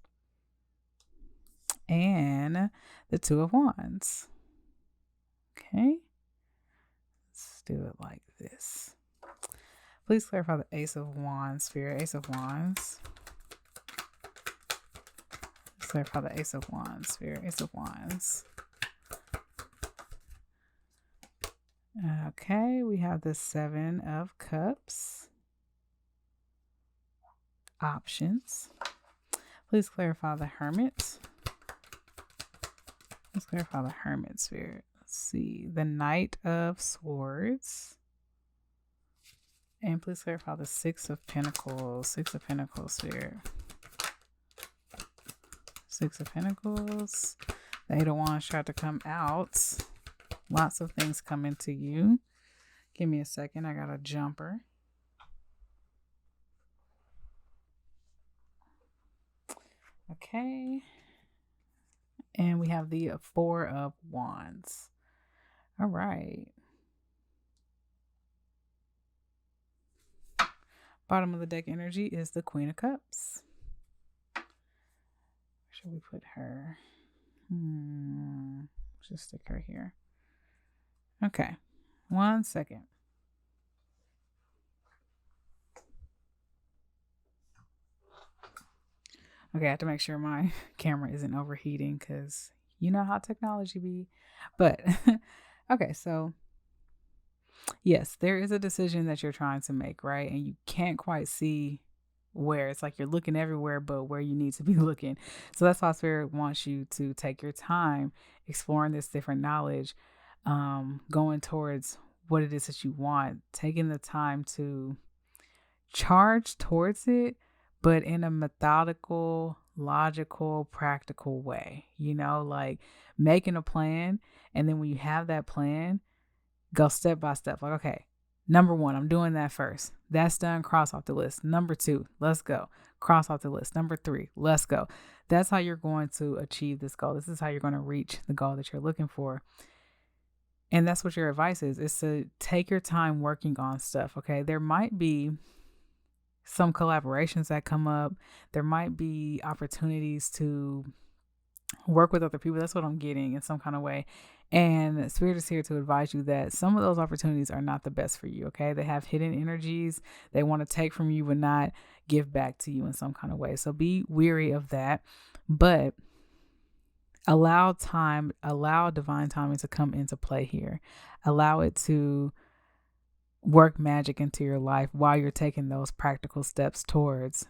and the 2 of Wands. Okay. Let's do it like this. Please clarify the Ace of Wands, Spirit. Ace of Wands. Please clarify the Ace of Wands, Spirit. Ace of Wands. Okay, we have the 7 of Cups. Options. Please clarify the Hermit. Please clarify the Hermit, Spirit. Let's see. The Knight of Swords. And please clarify the 6 of Pentacles. 6 of Pentacles, Spirit. 6 of Pentacles. The 8 of Wands tried to come out. Lots of things coming to you. Give me a second. I got a jumper. Okay. And we have the Four of Wands. All right. Bottom of the deck energy is the Queen of Cups. Where should we put her? Just stick her here. Okay. 1 second. Okay, I have to make sure my camera isn't overheating because you know how technology be. But okay, so yes, there is a decision that you're trying to make, right? And you can't quite see where. It's like you're looking everywhere but where you need to be looking. So that's why Spirit wants you to take your time exploring this different knowledge, going towards what it is that you want, taking the time to charge towards it, but in a methodical, logical, practical way, like making a plan. And then when you have that plan, go step by step. Like, okay, number 1, I'm doing that first. That's done. Cross off the list. Number 2, let's go. Cross off the list. Number 3, let's go. That's how you're going to achieve this goal. This is how you're going to reach the goal that you're looking for. And that's what your advice is to take your time working on stuff. Okay. There might be some collaborations that come up. There might be opportunities to work with other people. That's what I'm getting in some kind of way. And Spirit is here to advise you that some of those opportunities are not the best for you. Okay. They have hidden energies. They want to take from you but not give back to you in some kind of way. So be weary of that. But allow divine timing to come into play here. Allow it to work magic into your life while you're taking those practical steps towards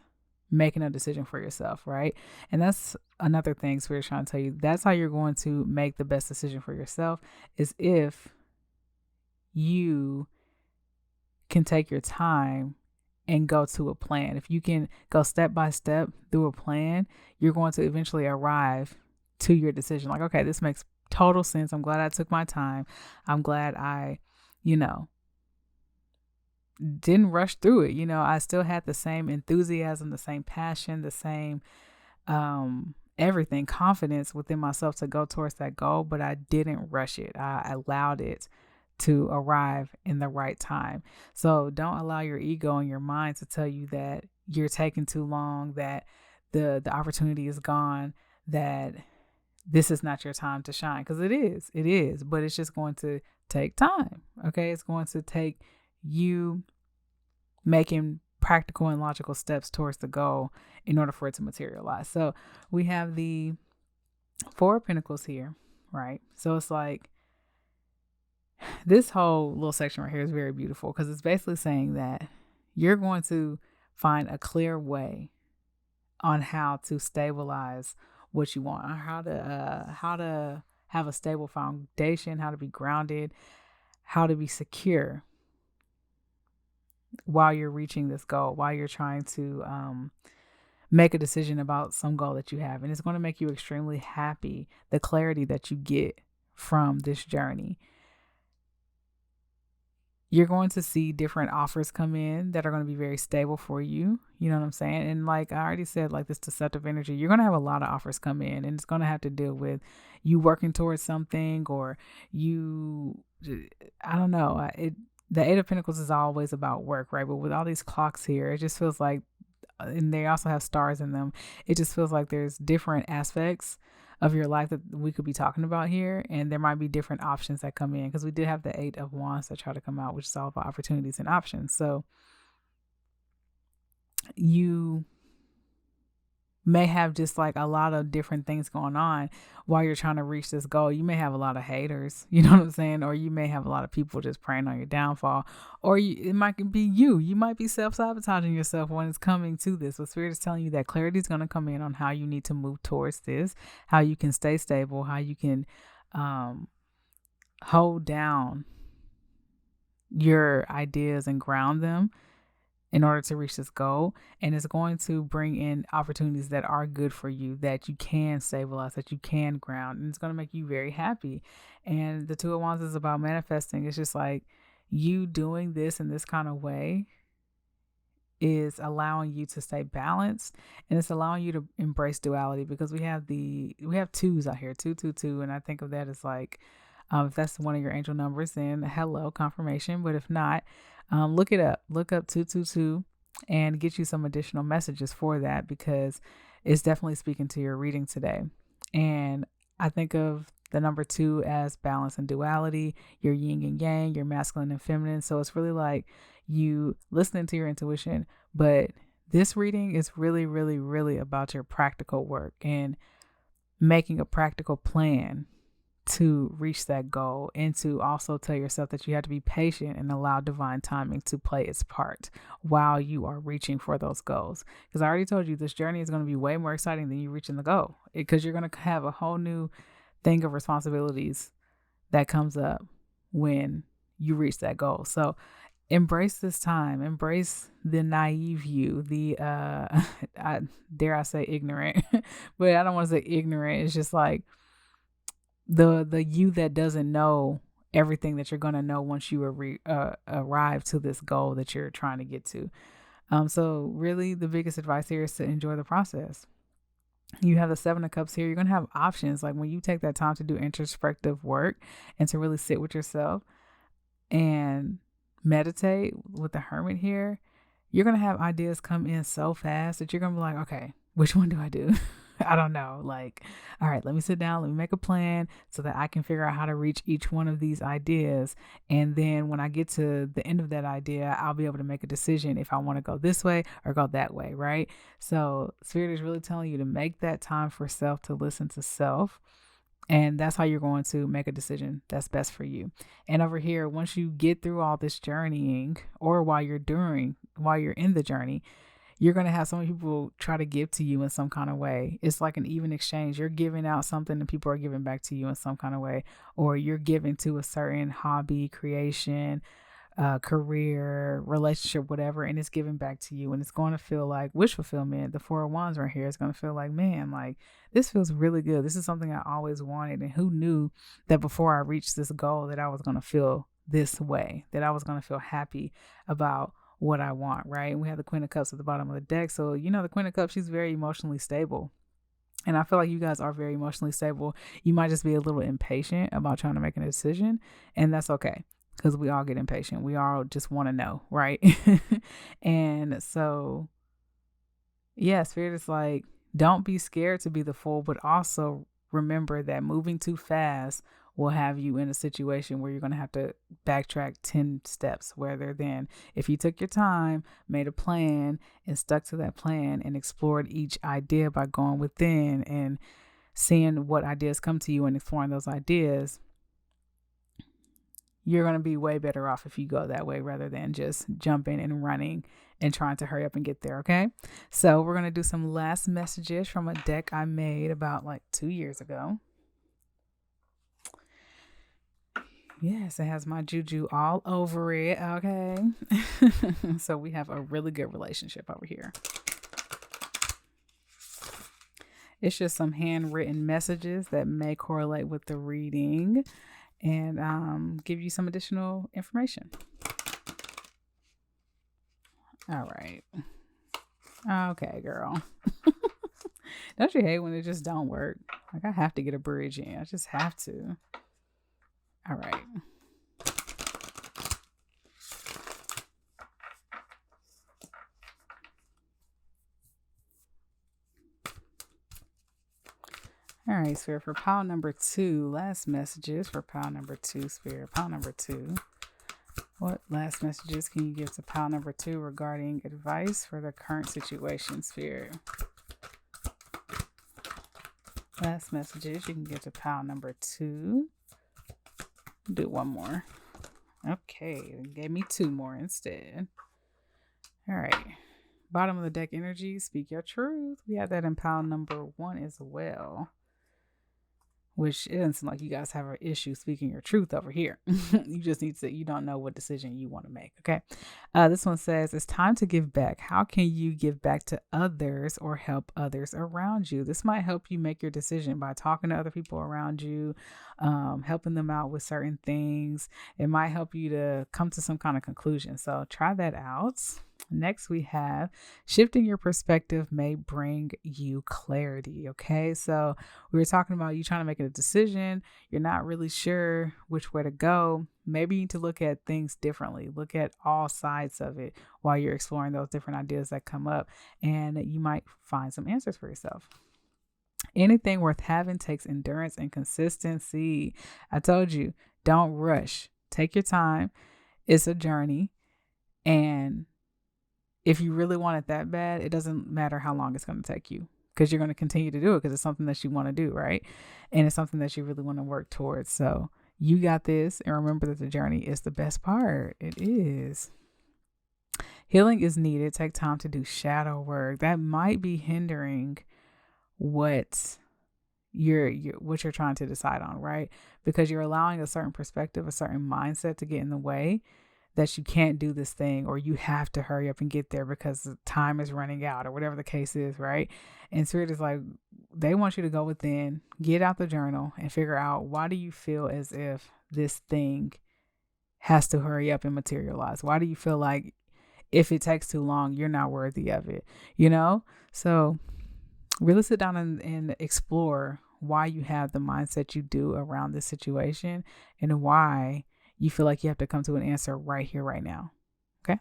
making a decision for yourself, right? And that's another thing Spirit's trying to tell you. That's how you're going to make the best decision for yourself, is if you can take your time and go to a plan. If you can go step by step through a plan, you're going to eventually arrive to your decision. Like, okay, this makes total sense. I'm glad I took my time. I'm glad I, didn't rush through it. I still had the same enthusiasm, the same passion, the same everything, confidence within myself to go towards that goal, but I didn't rush it. I allowed it to arrive in the right time. So don't allow your ego and your mind to tell you that you're taking too long, that the opportunity is gone, that this is not your time to shine, because it is, but it's just going to take time. Okay. It's going to take you making practical and logical steps towards the goal in order for it to materialize. So we have the Four of Pentacles here, right? So it's like this whole little section right here is very beautiful, because it's basically saying that you're going to find a clear way on how to stabilize what you want, how to have a stable foundation, how to be grounded, how to be secure while you're reaching this goal, while you're trying to make a decision about some goal that you have. And it's going to make you extremely happy, the clarity that you get from this journey. You're going to see different offers come in that are going to be very stable for you. You know what I'm saying? And like I already said, like this deceptive energy, you're going to have a lot of offers come in, and it's going to have to deal with you working towards something, or I don't know. The Eight of Pentacles is always about work, right? But with all these clocks here, it just feels like, and they also have stars in them, it just feels like there's different aspects of your life that we could be talking about here, and there might be different options that come in, because we did have the Eight of Wands that try to come out, which is all about opportunities and options. So you may have just like a lot of different things going on while you're trying to reach this goal. You may have a lot of haters, you know what I'm saying? Or you may have a lot of people just praying on your downfall, or it might be you might be self-sabotaging yourself when it's coming to this. But Spirit is telling you that clarity is going to come in on how you need to move towards this, how you can stay stable, how you can hold down your ideas and ground them in order to reach this goal. And it's going to bring in opportunities that are good for you, that you can stabilize, that you can ground, and it's going to make you very happy. And the Two of Wands is about manifesting. It's just like you doing this in this kind of way is allowing you to stay balanced, and it's allowing you to embrace duality, because we have twos out here, 222, and I think of that as like, if that's one of your angel numbers, then hello, confirmation. But if not, look it up. Look up 222 and get you some additional messages for that, because it's definitely speaking to your reading today. And I think of the number 2 as balance and duality, your yin and yang, your masculine and feminine. So it's really like you listening to your intuition, but this reading is really, really, really about your practical work and making a practical plan to reach that goal, and to also tell yourself that you have to be patient and allow divine timing to play its part while you are reaching for those goals. Because I already told you, this journey is going to be way more exciting than you reaching the goal, because you're going to have a whole new thing of responsibilities that comes up when you reach that goal. So embrace this time, embrace the naive you, the dare I say ignorant, but I don't want to say ignorant. It's just like the you that doesn't know everything that you're going to know once you arrive to this goal that you're trying to get to. So really the biggest advice here is to enjoy the process. You have the 7 of Cups here. You're going to have options. Like when you take that time to do introspective work and to really sit with yourself and meditate with the Hermit here, you're going to have ideas come in so fast that you're going to be like, okay, which one do I do? I don't know. Like, all right, let me sit down. Let me make a plan so that I can figure out how to reach each one of these ideas. And then when I get to the end of that idea, I'll be able to make a decision if I want to go this way or go that way, right? So Spirit is really telling you to make that time for self, to listen to self. And that's how you're going to make a decision that's best for you. And over here, once you get through all this journeying, or while you're in the journey, you're going to have some people try to give to you in some kind of way. It's like an even exchange. You're giving out something and people are giving back to you in some kind of way, or you're giving to a certain hobby, creation, career, relationship, whatever, and it's given back to you. And it's going to feel like wish fulfillment. The 4 of Wands right here is going to feel like, man, like this feels really good. This is something I always wanted. And who knew that before I reached this goal that I was going to feel this way, that I was going to feel happy about what I want, right? And we have the Queen of Cups at the bottom of the deck. So, the Queen of Cups, she's very emotionally stable. And I feel like you guys are very emotionally stable. You might just be a little impatient about trying to make a decision. And that's okay, because we all get impatient. We all just want to know, right? And so, yeah, Spirit is like, don't be scared to be the Fool, but also remember that moving too fast will have you in a situation where you're going to have to backtrack 10 steps, rather than if you took your time, made a plan, and stuck to that plan and explored each idea by going within and seeing what ideas come to you and exploring those ideas. You're going to be way better off if you go that way, rather than just jumping and running and trying to hurry up and get there. Okay. So we're going to do some last messages from a deck I made about like 2 years ago. Yes, it has my juju all over it. Okay. So we have a really good relationship over here. It's just some handwritten messages that may correlate with the reading and give you some additional information. All right. Okay, girl. Don't you hate when it just don't work? Like, I have to get a bridge in. I just have to. All right. All right, Spirit, for pile number 2, last messages for pile number 2, Spirit. Pile number 2. What last messages can you give to pile number 2 regarding advice for the current situation, Spirit? Last messages you can give to pile number 2. Do one more. Okay, it gave me 2 more instead. All right. Bottom of the deck energy, speak your truth. We have that in pile number 1 as well. Which it doesn't seem like you guys have an issue speaking your truth over here. You just need to, you don't know what decision you want to make. Okay. This one says, it's time to give back. How can you give back to others or help others around you? This might help you make your decision by talking to other people around you, helping them out with certain things. It might help you to come to some kind of conclusion. So try that out. Next, we have shifting your perspective may bring you clarity. Okay. So we were talking about you trying to make a decision. You're not really sure which way to go. Maybe you need to look at things differently. Look at all sides of it while you're exploring those different ideas that come up, and you might find some answers for yourself. Anything worth having takes endurance and consistency. I told you, don't rush. Take your time. It's a journey. And if you really want it that bad, it doesn't matter how long it's going to take you, because you're going to continue to do it because it's something that you want to do, right? And it's something that you really want to work towards. So you got this. And remember that the journey is the best part. It is. Healing is needed. Take time to do shadow work. That might be hindering what you're trying to decide on, right? Because you're allowing a certain perspective, a certain mindset to get in the way, that you can't do this thing, or you have to hurry up and get there because the time is running out, or whatever the case is, right? And Spirit is like, they want you to go within, get out the journal, and figure out, why do you feel as if this thing has to hurry up and materialize? Why do you feel like if it takes too long, you're not worthy of it? So really sit down and explore why you have the mindset you do around this situation, and why you feel like you have to come to an answer right here, right now. Okay.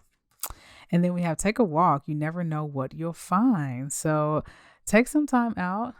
And then we have take a walk. You never know what you'll find. So take some time out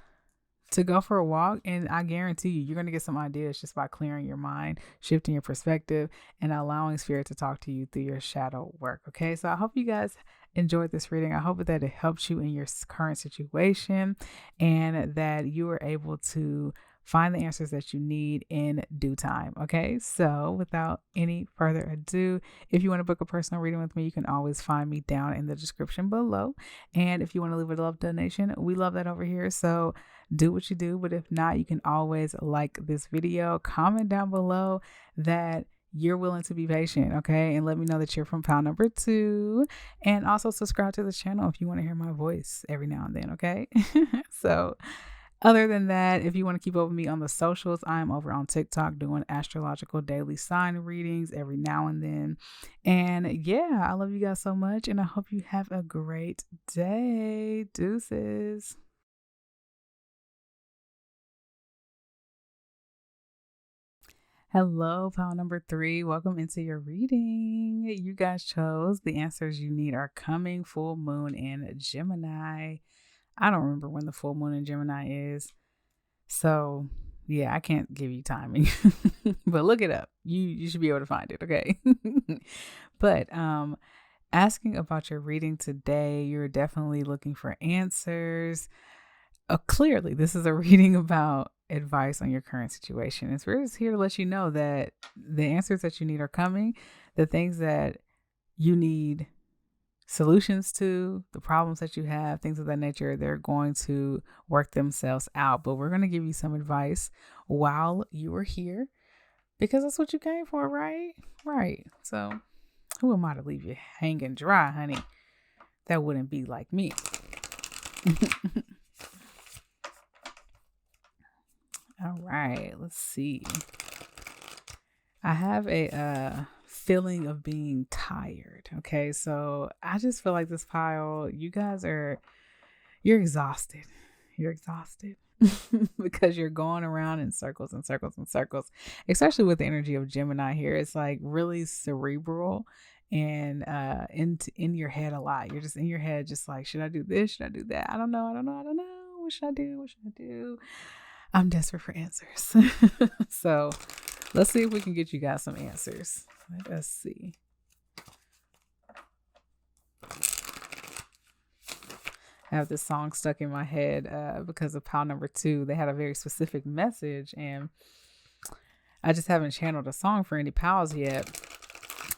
to go for a walk, and I guarantee you're going to get some ideas just by clearing your mind, shifting your perspective, and allowing Spirit to talk to you through your shadow work. Okay. So I hope you guys enjoyed this reading. I hope that it helps you in your current situation, and that you are able to find the answers that you need in due time. Okay. So without any further ado, if you want to book a personal reading with me, you can always find me down in the description below. And if you want to leave a love donation, we love that over here. So do what you do. But if not, you can always like this video, comment down below that you're willing to be patient. Okay. And let me know that you're from pile number 2, and also subscribe to the channel if you want to hear my voice every now and then. Okay. So other than that, if you want to keep up with me on the socials, I'm over on TikTok doing astrological daily sign readings every now and then. And yeah, I love you guys so much, and I hope you have a great day. Deuces. Hello, pile number 3. Welcome into your reading. You guys chose the answers you need are coming. Full moon in Gemini. I don't remember when the full moon in Gemini is. So yeah, I can't give you timing, but look it up. You should be able to find it. Okay. But asking about your reading today, you're definitely looking for answers. Clearly, this is a reading about advice on your current situation. And Spirit is here to let you know that the answers that you need are coming. The things that you need solutions to, the problems that you have, things of that nature, they're going to work themselves out. But we're going to give you some advice while you are here, because that's what you came for, right? Right. So who am I to leave you hanging dry, honey? That wouldn't be like me. All right, let's see. I have a feeling of being tired. Okay, so I just feel like this pile, you guys you're exhausted. You're exhausted because you're going around in circles and circles and circles, especially with the energy of Gemini here. It's like really cerebral and in your head a lot. You're just in your head, just like, should I do this? Should I do that? I don't know. What should I do? What should I do? I'm desperate for answers. So let's see if we can get you guys some answers. Let us see. I have this song stuck in my head because of pile number 2. They had a very specific message, and I just haven't channeled a song for any piles yet,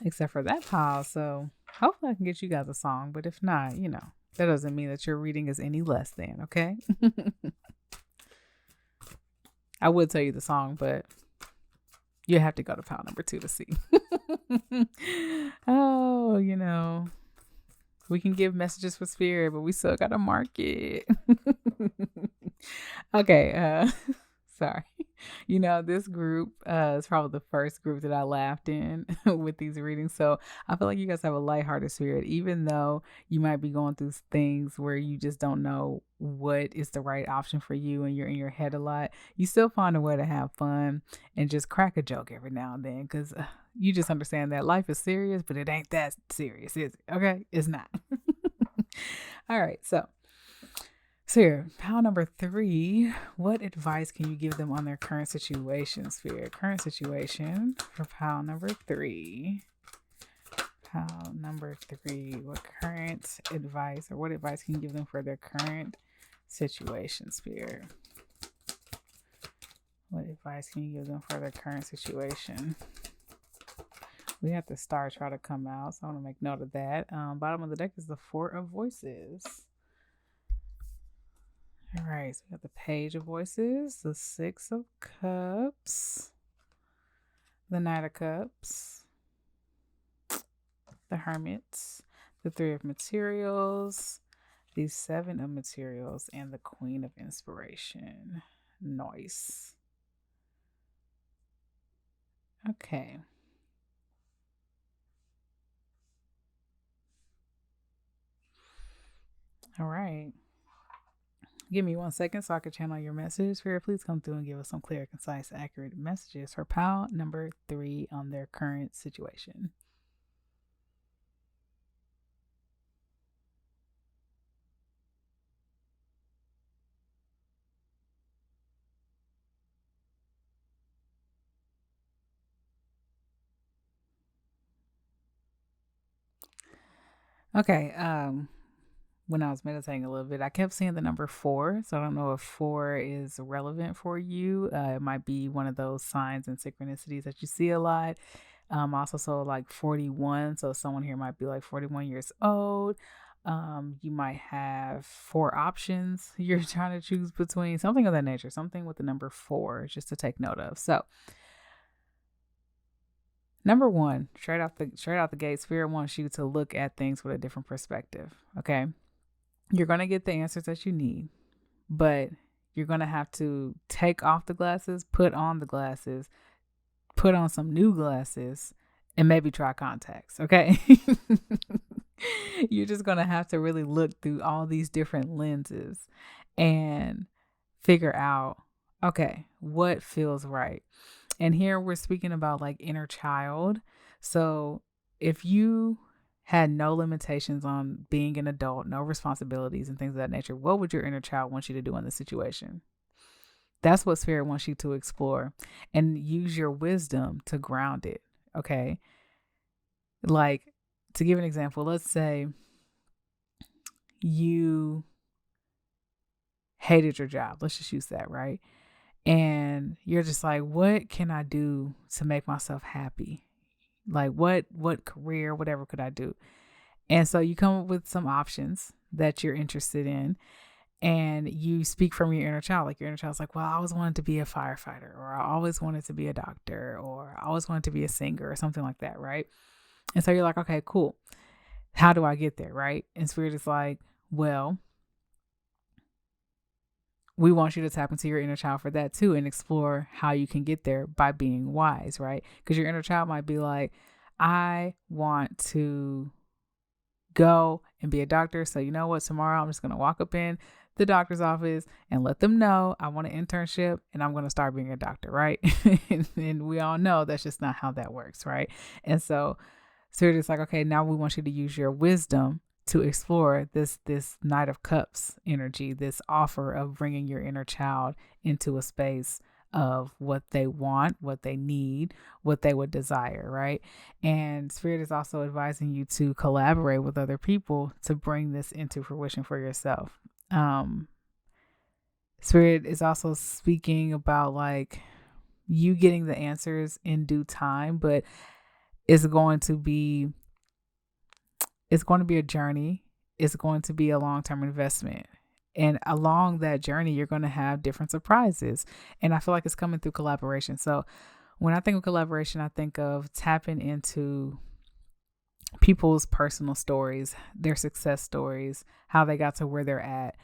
except for that pile. So hopefully I can get you guys a song. But if not, that doesn't mean that your reading is any less than, okay? I would tell you the song, but you have to go to pile number 2 to see. Oh, we can give messages for Spirit, but we still got to mark it. Okay. Sorry. This group is probably the first group that I laughed in with these readings. So I feel like you guys have a lighthearted spirit, even though you might be going through things where you just don't know what is the right option for you and you're in your head a lot. You still find a way to have fun and just crack a joke every now and then, because you just understand that life is serious, but it ain't that serious, is it? Okay? It's not. All right. So here, pile number 3. What advice can you give them on their current situation, Spirit? Current situation for pile number 3. Pile number 3. What current advice, or what advice can you give them for their current situation, Spirit? What advice can you give them for their current situation? We have the star try to come out, so I want to make note of that. Bottom of the deck is the 4 of Voices. All right, so we got the Page of Voices, the 6 of Cups, the Knight of Cups, the Hermit, the 3 of Materials, the 7 of Materials, and the Queen of Inspiration. Nice. Okay. All right. Give me 1 second so I can channel your message. Spirit, please come through and give us some clear, concise, accurate messages for pile number 3 on their current situation. Okay. When I was meditating a little bit, I kept seeing the number 4. So I don't know if 4 is relevant for you. It might be one of those signs and synchronicities that you see a lot. Also saw like 41. So someone here might be like 41 years old. You might have 4 options you're trying to choose between, something of that nature, something with the number 4, just to take note of. So number 1, straight out the gate, Spirit wants you to look at things with a different perspective. Okay. You're going to get the answers that you need, but you're going to have to take off the glasses, put on the glasses, put on some new glasses, and maybe try contacts. Okay. You're just going to have to really look through all these different lenses and figure out, okay, what feels right. And here we're speaking about like inner child. So if you had no limitations on being an adult, no responsibilities and things of that nature, what would your inner child want you to do in this situation? That's what Spirit wants you to explore and use your wisdom to ground it. Okay. Like, to give an example, let's say you hated your job. Let's just use that, right? And you're just like, what can I do to make myself happy? Like what career, whatever could I do? And so you come up with some options that you're interested in, and you speak from your inner child. Like your inner child's like, well, I always wanted to be a firefighter, or I always wanted to be a doctor, or I always wanted to be a singer, or something like that, right? And so you're like, okay, cool. How do I get there, right? And Spirit is like, well, we want you to tap into your inner child for that too, and explore how you can get there by being wise, right? Because your inner child might be like, I want to go and be a doctor. So you know what? Tomorrow I'm just going to walk up in the doctor's office and let them know I want an internship and I'm going to start being a doctor, right? And we all know that's just not how that works, right? And so it's like, okay, now we want you to use your wisdom to explore this Knight of Cups energy, this offer of bringing your inner child into a space of what they want, what they need, what they would desire, right? And Spirit is also advising you to collaborate with other people to bring this into fruition for yourself. Spirit is also speaking about like you getting the answers in due time, but it's going to be a journey. It's going to be a long-term investment. And along that journey, you're going to have different surprises. And I feel like it's coming through collaboration. So when I think of collaboration, I think of tapping into people's personal stories, their success stories, how they got to where they're at.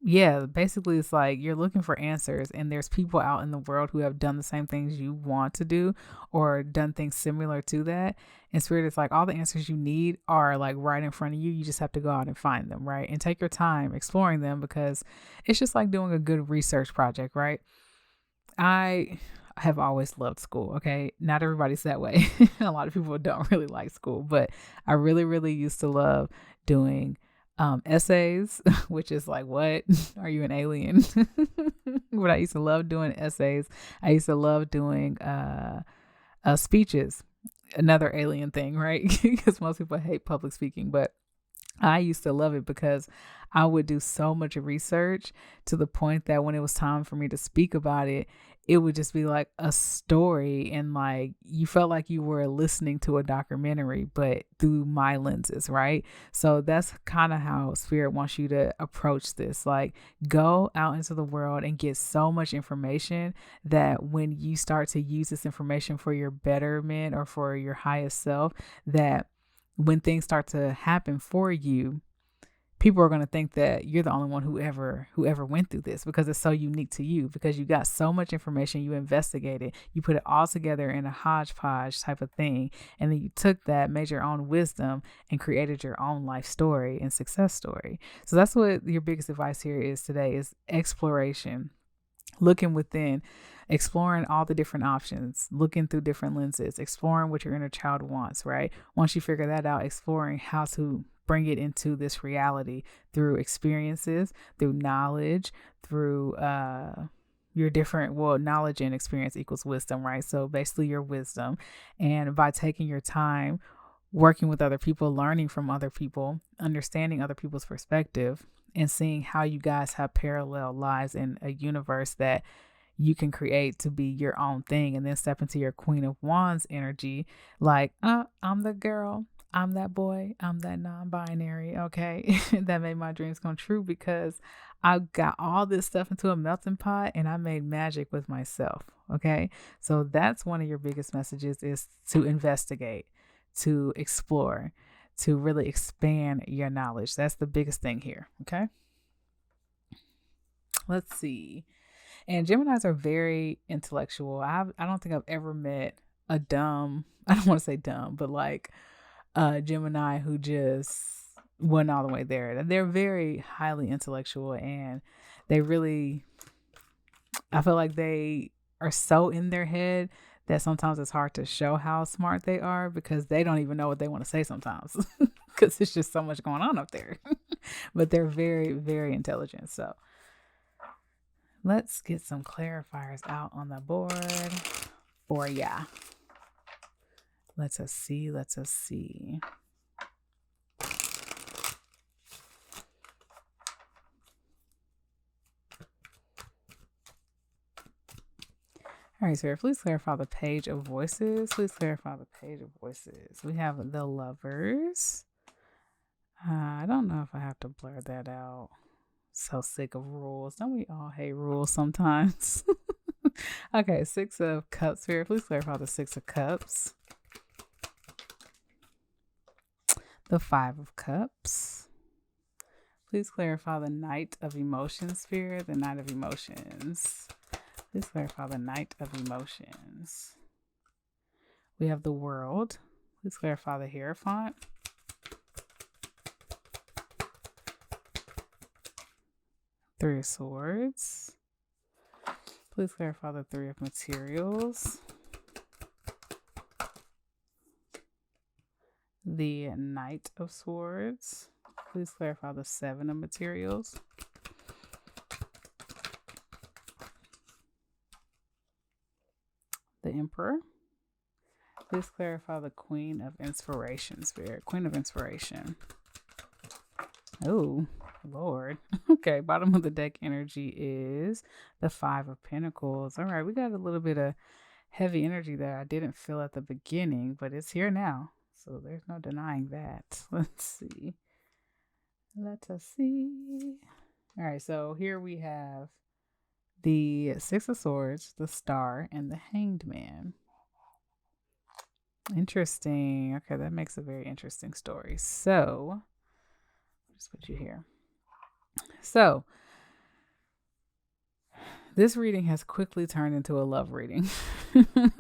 yeah, basically it's like you're looking for answers, and there's people out in the world who have done the same things you want to do or done things similar to that. And spirit is like all the answers you need are like right in front of you. You just have to go out and find them, right? And take your time exploring them, because it's just like doing a good research project, right? I have always loved school. Okay. Not everybody's that way. A lot of people don't really like school, but I really, really used to love doing essays, which is like, what? Are you an alien? But I used to love doing essays. I used to love doing speeches, another alien thing, right? Because most people hate public speaking, but I used to love it because I would do so much research to the point that when it was time for me to speak about it, it would just be like a story. And like you felt like you were listening to a documentary, but through my lenses, right? So that's kind of how Spirit wants you to approach this. Like go out into the world and get so much information that when you start to use this information for your betterment or for your highest self, that when things start to happen for you, people are going to think that you're the only one who ever went through this, because it's so unique to you, because you got so much information, you investigated, you put it all together in a hodgepodge type of thing, and then you took that, made your own wisdom, and created your own life story and success story. So that's what your biggest advice here is today, is exploration, looking within, exploring all the different options, looking through different lenses, exploring what your inner child wants, right? Once you figure that out, exploring how to bring it into this reality through experiences, through knowledge, through your different, well, knowledge and experience equals wisdom, right? So basically your wisdom. And by taking your time working with other people, learning from other people, understanding other people's perspective, and seeing how you guys have parallel lives in a universe that you can create to be your own thing, and then step into your Queen of Wands energy. Like, I'm the girl, I'm that boy, I'm that non-binary. Okay. That made my dreams come true, because I got all this stuff into a melting pot and I made magic with myself. Okay. So that's one of your biggest messages, is to investigate, to explore, to really expand your knowledge. That's the biggest thing here. Okay. Let's see. And Geminis are very intellectual. I don't think I've ever met a dumb, I don't want to say dumb, but like a Gemini who just went all the way there. They're very highly intellectual, and they really, I feel like they are so in their head that sometimes it's hard to show how smart they are, because they don't even know what they want to say sometimes, because it's just so much going on up there. But they're very, very intelligent. So let's get some clarifiers out on the board for ya. Let's us see. Let's us see. All right, Sarah, please clarify the page of voices. Please clarify the page of voices. We have the Lovers. I don't know if I have to blur that out. So sick of rules. Don't we all hate rules sometimes? Okay, Six of Cups here. Please clarify the Six of Cups. The Five of Cups. Please clarify the Knight of Emotions, Spirit. The Knight of Emotions. Please clarify the Knight of Emotions. We have the World. Please clarify the Hierophant. Three of Swords. Please clarify the Three of Materials. The Knight of Swords. Please clarify the Seven of Materials. The Emperor. Please clarify the Queen of Inspiration, Spirit. Queen of Inspiration. Oh, Lord. Okay, bottom of the deck energy is the Five of Pentacles. All right, we got a little bit of heavy energy that I didn't feel at the beginning, but it's here now. So there's no denying that. Let's see. Let us see. All right, so here we have the Six of Swords, the Star, and the Hanged Man. Interesting. Okay, that makes a very interesting story. So, I'll just put you here. So, this reading has quickly turned into a love reading.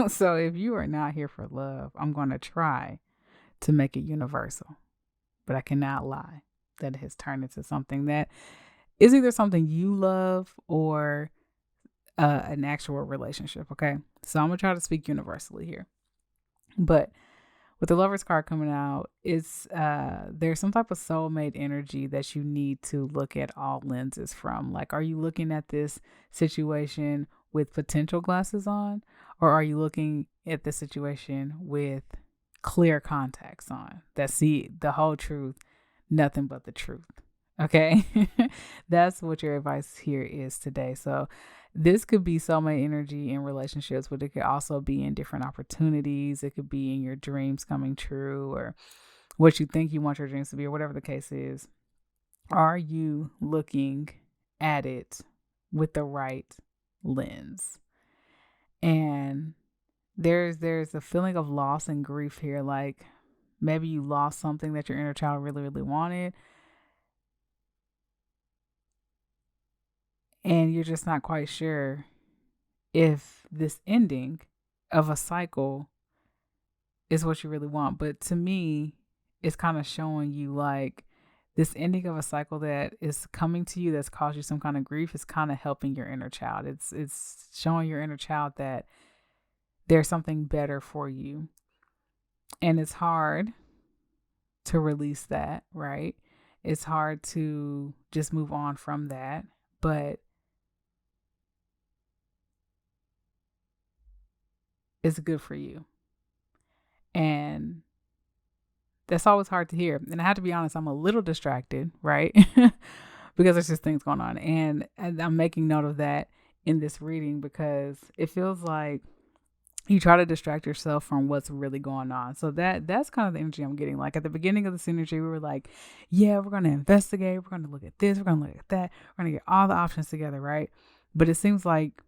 So if you are not here for love, I'm going to try to make it universal. But I cannot lie that it has turned into something that is either something you love or an actual relationship. Okay. So I'm going to try to speak universally here. But with the Lover's card coming out, it's there's some type of soulmate energy that you need to look at all lenses from. Like, are you looking at this situation with potential glasses on, or are you looking at the situation with clear contacts on that see the whole truth, nothing but the truth? Okay. That's what your advice here is today. So this could be soulmate energy in relationships, but it could also be in different opportunities. It could be in your dreams coming true, or what you think you want your dreams to be, or whatever the case is. Are you looking at it with the right lens? And there's a feeling of loss and grief here. Like, maybe you lost something that your inner child really, really wanted, and you're just not quite sure if this ending of a cycle is what you really want. But to me, it's kind of showing you like this ending of a cycle that is coming to you that's caused you some kind of grief is kind of helping your inner child. It's showing your inner child that there's something better for you. And it's hard to release that, right? It's hard to just move on from that. But it's good for you. And that's always hard to hear. And I have to be honest, I'm a little distracted, right? Because there's just things going on. And I'm making note of that in this reading because it feels like you try to distract yourself from what's really going on. So that's kind of the energy I'm getting. Like at the beginning of this energy, we were like, yeah, we're going to investigate. We're going to look at this. We're going to look at that. We're going to get all the options together, right? But it seems like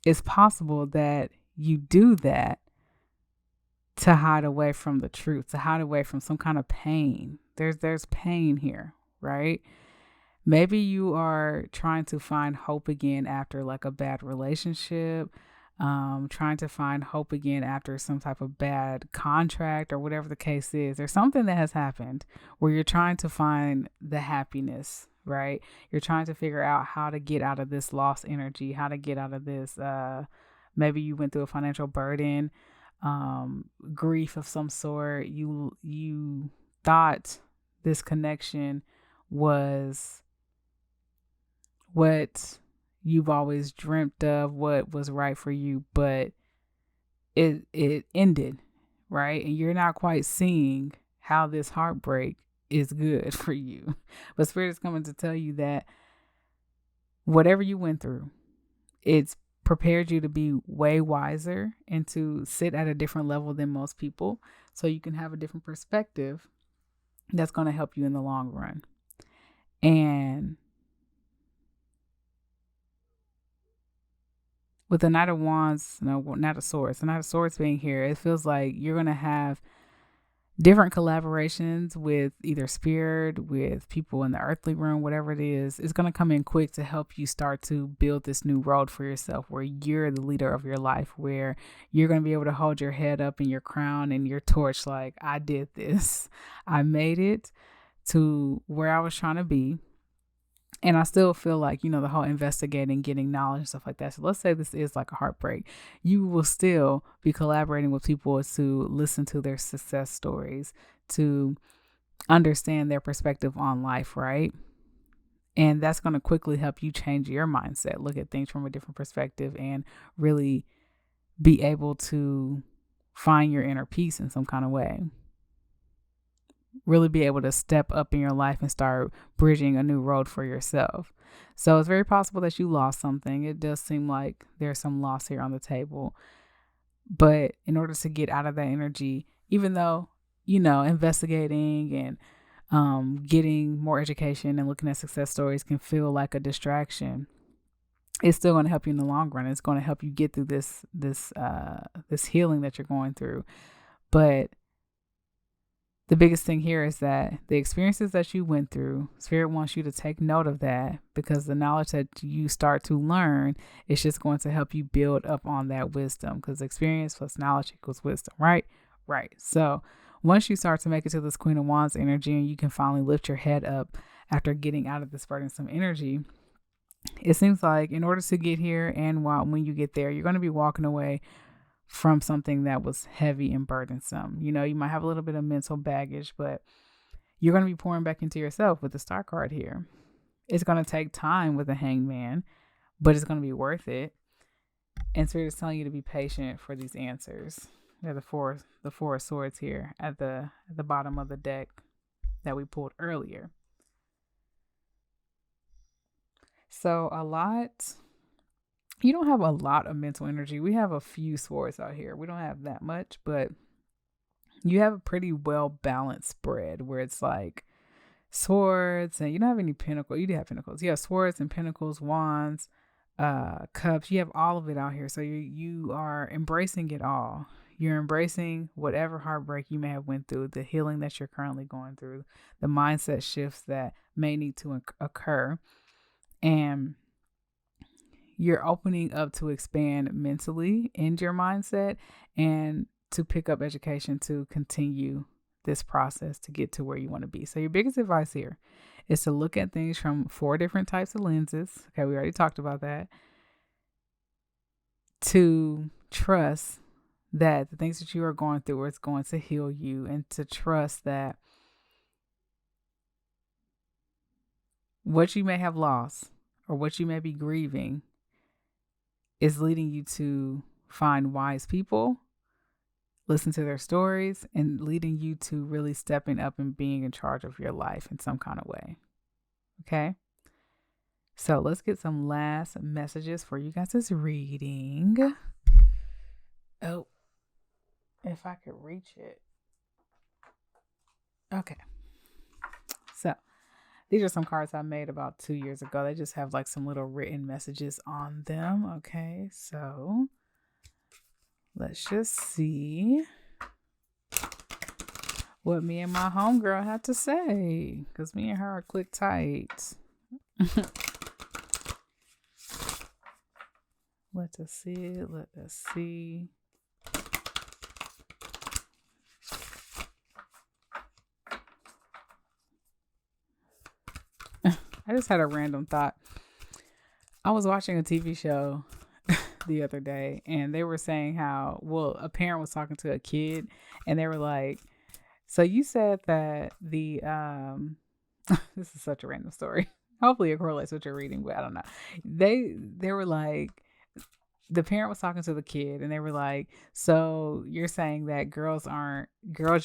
it's possible that you do that to hide away from the truth, to hide away from some kind of pain. There's pain here, right? Maybe you are trying to find hope again after like a bad relationship, trying to find hope again after some type of bad contract or whatever the case is. There's something that has happened where you're trying to find the happiness, right? You're trying to figure out how to get out of this lost energy, how to get out of this. Maybe you went through a financial burden, grief of some sort. You thought this connection was what you've always dreamt of, what was right for you, but it ended, right? And you're not quite seeing how this heartbreak is good for you. But Spirit is coming to tell you that whatever you went through, it's prepared you to be way wiser and to sit at a different level than most people, so you can have a different perspective that's going to help you in the long run. And with the Knight of Wands, no, Knight of Swords, the Knight of Swords being here, it feels like you're going to have different collaborations with either spirit, with people in the earthly realm, whatever it is. It's going to come in quick to help you start to build this new road for yourself, where you're the leader of your life, where you're going to be able to hold your head up in your crown and your torch like, I did this. I made it to where I was trying to be. And I still feel like, the whole investigating, getting knowledge and stuff like that. So let's say this is like a heartbreak. You will still be collaborating with people to listen to their success stories, to understand their perspective on life, right? And that's going to quickly help you change your mindset, look at things from a different perspective, and really be able to find your inner peace in some kind of way. Really be able to step up in your life and start bridging a new road for yourself. So it's very possible that you lost something. It does seem like there's some loss here on the table. But in order to get out of that energy, even though, investigating and getting more education and looking at success stories can feel like a distraction, it's still going to help you in the long run. It's going to help you get through this healing that you're going through. But The biggest thing here is that the experiences that you went through, Spirit wants you to take note of that, because the knowledge that you start to learn is just going to help you build up on that wisdom, because experience plus knowledge equals wisdom, right? Right. So once you start to make it to this Queen of Wands energy and you can finally lift your head up after getting out of this burdensome energy, it seems like in order to get here and when you get there, you're going to be walking away from something that was heavy and burdensome. You might have a little bit of mental baggage, but you're going to be pouring back into yourself with the Star card here. It's going to take time with the Hanged Man, but it's going to be worth it. And Spirit is telling you to be patient for these answers. They're the four of Swords here at the bottom of the deck that we pulled earlier. So you don't have a lot of mental energy. We have a few swords out here. We don't have that much, but you have a pretty well balanced spread where it's like swords, and you don't have any pentacles. You do have pentacles. You have swords and pentacles, wands, cups. You have all of it out here. So you are embracing it all. You're embracing whatever heartbreak you may have went through, the healing that you're currently going through, the mindset shifts that may need to occur. And you're opening up to expand mentally in your mindset and to pick up education to continue this process to get to where you want to be. So your biggest advice here is to look at things from 4 different types of lenses. Okay, we already talked about that. To trust that the things that you are going through is going to heal you, and to trust that what you may have lost or what you may be grieving is leading you to find wise people, listen to their stories, and leading you to really stepping up and being in charge of your life in some kind of way. Okay? So let's get some last messages for you guys' reading. Oh, if I could reach it. Okay. So these are some cards I made about 2 years ago. They just have like some little written messages on them. Okay, so let's just see what me and my homegirl had to say, because me and her are click tight. Let us see. I just had a random thought. I was watching a TV show the other day, and they were saying how, a parent was talking to a kid, and they were like, so you said that the, this is such a random story. Hopefully it correlates with your reading, but I don't know. They were like, the parent was talking to the kid, and they were like, so you're saying that girls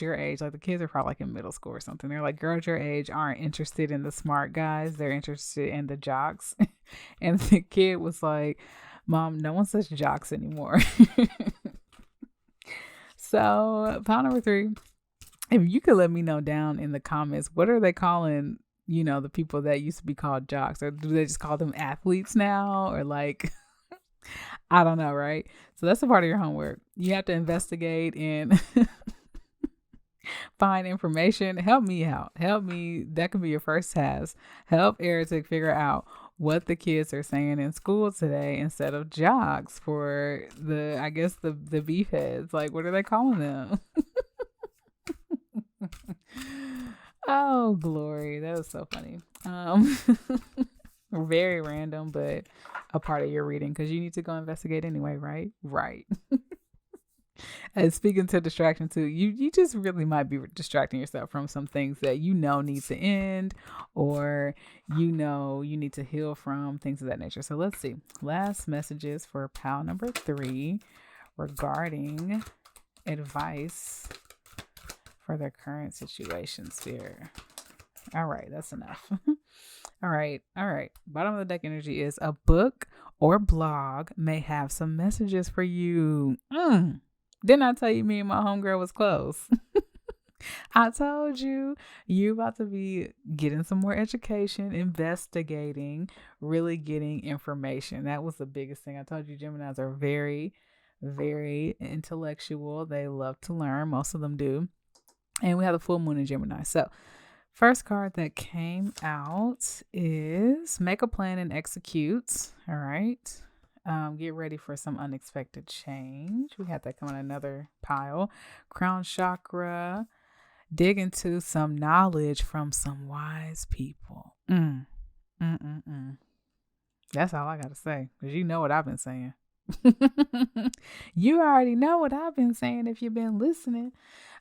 your age, like the kids are probably like in middle school or something. They're like, girls your age aren't interested in the smart guys. They're interested in the jocks. And the kid was like, Mom, no one says jocks anymore. So pile number 3, if you could let me know down in the comments, what are they calling, the people that used to be called jocks? Or do they just call them athletes now? Or like, I don't know, right? So that's a part of your homework. You have to investigate and find information. Help me out. That could be your first task. Help Eric figure out what the kids are saying in school today instead of jocks for the beef heads. Like, what are they calling them? Oh, glory. That was so funny. Very random, but a part of your reading, because you need to go investigate anyway, right? Right. And speaking to distraction too, you just really might be distracting yourself from some things that need to end, or you need to heal from, things of that nature. So let's see. Last messages for pile number 3 regarding advice for their current situations here. All right, that's enough. All right. Bottom of the deck energy is a book or blog may have some messages for you. Didn't I tell you me and my homegirl was close? I told you about to be getting some more education, investigating, really getting information. That was the biggest thing. I told you Geminis are very, very intellectual. They love to learn. Most of them do. And we have the full moon in Gemini. So first card that came out is make a plan and execute. All right. Get ready for some unexpected change. We had that come in another pile. Crown chakra. Dig into some knowledge from some wise people. That's all I got to say, because you know what I've been saying. You already know what I've been saying if you've been listening.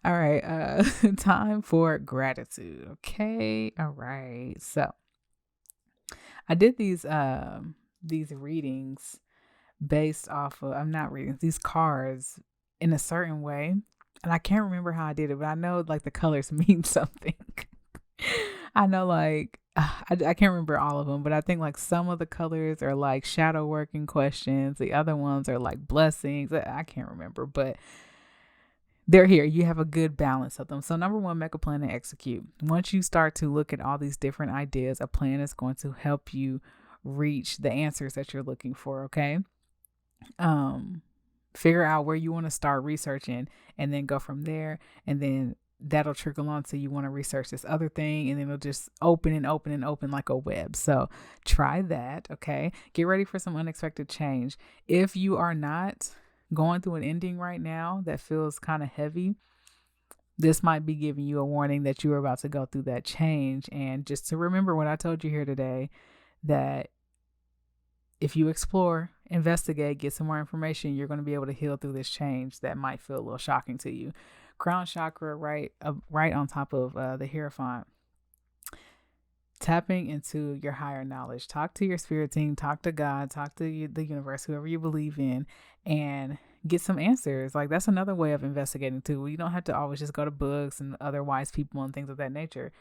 All right, time for gratitude. Okay, all right. So I did these readings based off of, I'm not reading these cards in a certain way, and I can't remember how I did it, but I know like the colors mean something. I know like I can't remember all of them, but I think like some of the colors are like shadow working questions. The other ones are like blessings. I can't remember, but they're here. You have a good balance of them. So number one, make a plan and execute. Once you start to look at all these different ideas, a plan is going to help you reach the answers that you're looking for. Okay. Figure out where you want to start researching and then go from there. And then that'll trickle on to you want to research this other thing, and then it'll just open and open and open like a web. So try that. Okay. Get ready for some unexpected change. If you are not going through an ending right now that feels kind of heavy, this might be giving you a warning that you are about to go through that change. And just to remember what I told you here today, that if you explore, investigate, get some more information, you're going to be able to heal through this change that might feel a little shocking to you. Crown chakra right on top of the Hierophant. Tapping into your higher knowledge. Talk to your spirit team, talk to God, talk to the universe, whoever you believe in, and get some answers. Like that's another way of investigating too. You don't have to always just go to books and other wise people and things of that nature.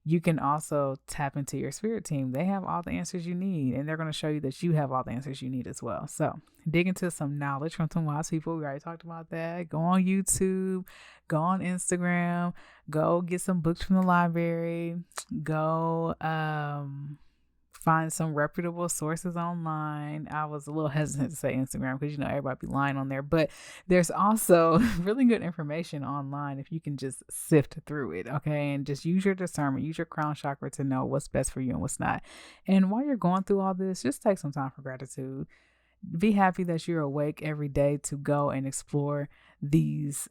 You can also tap into your spirit team. They have all the answers you need, and they're going to show you that you have all the answers you need as well. So dig into some knowledge from some wise people. We already talked about that. Go on YouTube, go on Instagram, go get some books from the library, go find some reputable sources online. I was a little hesitant to say Instagram because, everybody be lying on there, but there's also really good information online if you can just sift through it. Okay. And just use your discernment, use your crown chakra to know what's best for you and what's not. And while you're going through all this, just take some time for gratitude. Be happy that you're awake every day to go and explore these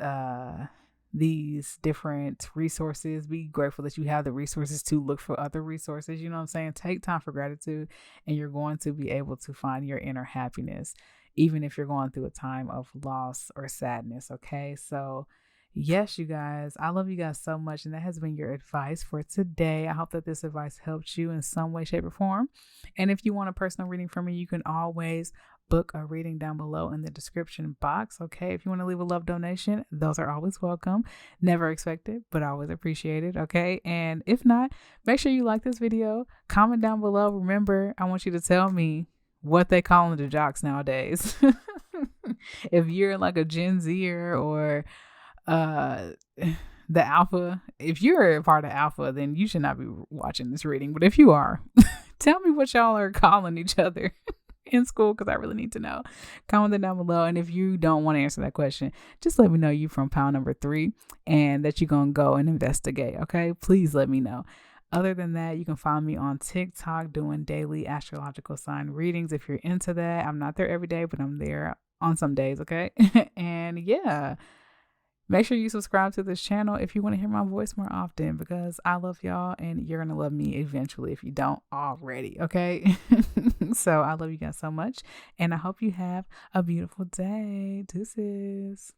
different resources. Be grateful that you have the resources to look for other resources. You know what I'm saying? Take time for gratitude, and you're going to be able to find your inner happiness, even if you're going through a time of loss or sadness. Okay. So yes, you guys, I love you guys so much. And that has been your advice for today. I hope that this advice helped you in some way, shape, or form. And if you want a personal reading from me, you can always book a reading down below in the description box. Okay. If you want to leave a love donation, those are always welcome. Never expected, but always appreciated. Okay. And if not, make sure you like this video, comment down below. Remember, I want you to tell me what they calling the jocks nowadays. If you're like a Gen Zer or the alpha, if you're a part of alpha, then you should not be watching this reading. But if you are, tell me what y'all are calling each other in school, because I really need to know. Comment it down below. And if you don't want to answer that question, just let me know you from pile number 3 and that you're gonna go and investigate. Okay, please let me know. Other than that, you can find me on TikTok doing daily astrological sign readings if you're into that. I'm not there every day, but I'm there on some days. Okay. And yeah, make sure you subscribe to this channel if you want to hear my voice more often, because I love y'all and you're going to love me eventually if you don't already. Okay. So I love you guys so much, and I hope you have a beautiful day. Deuces.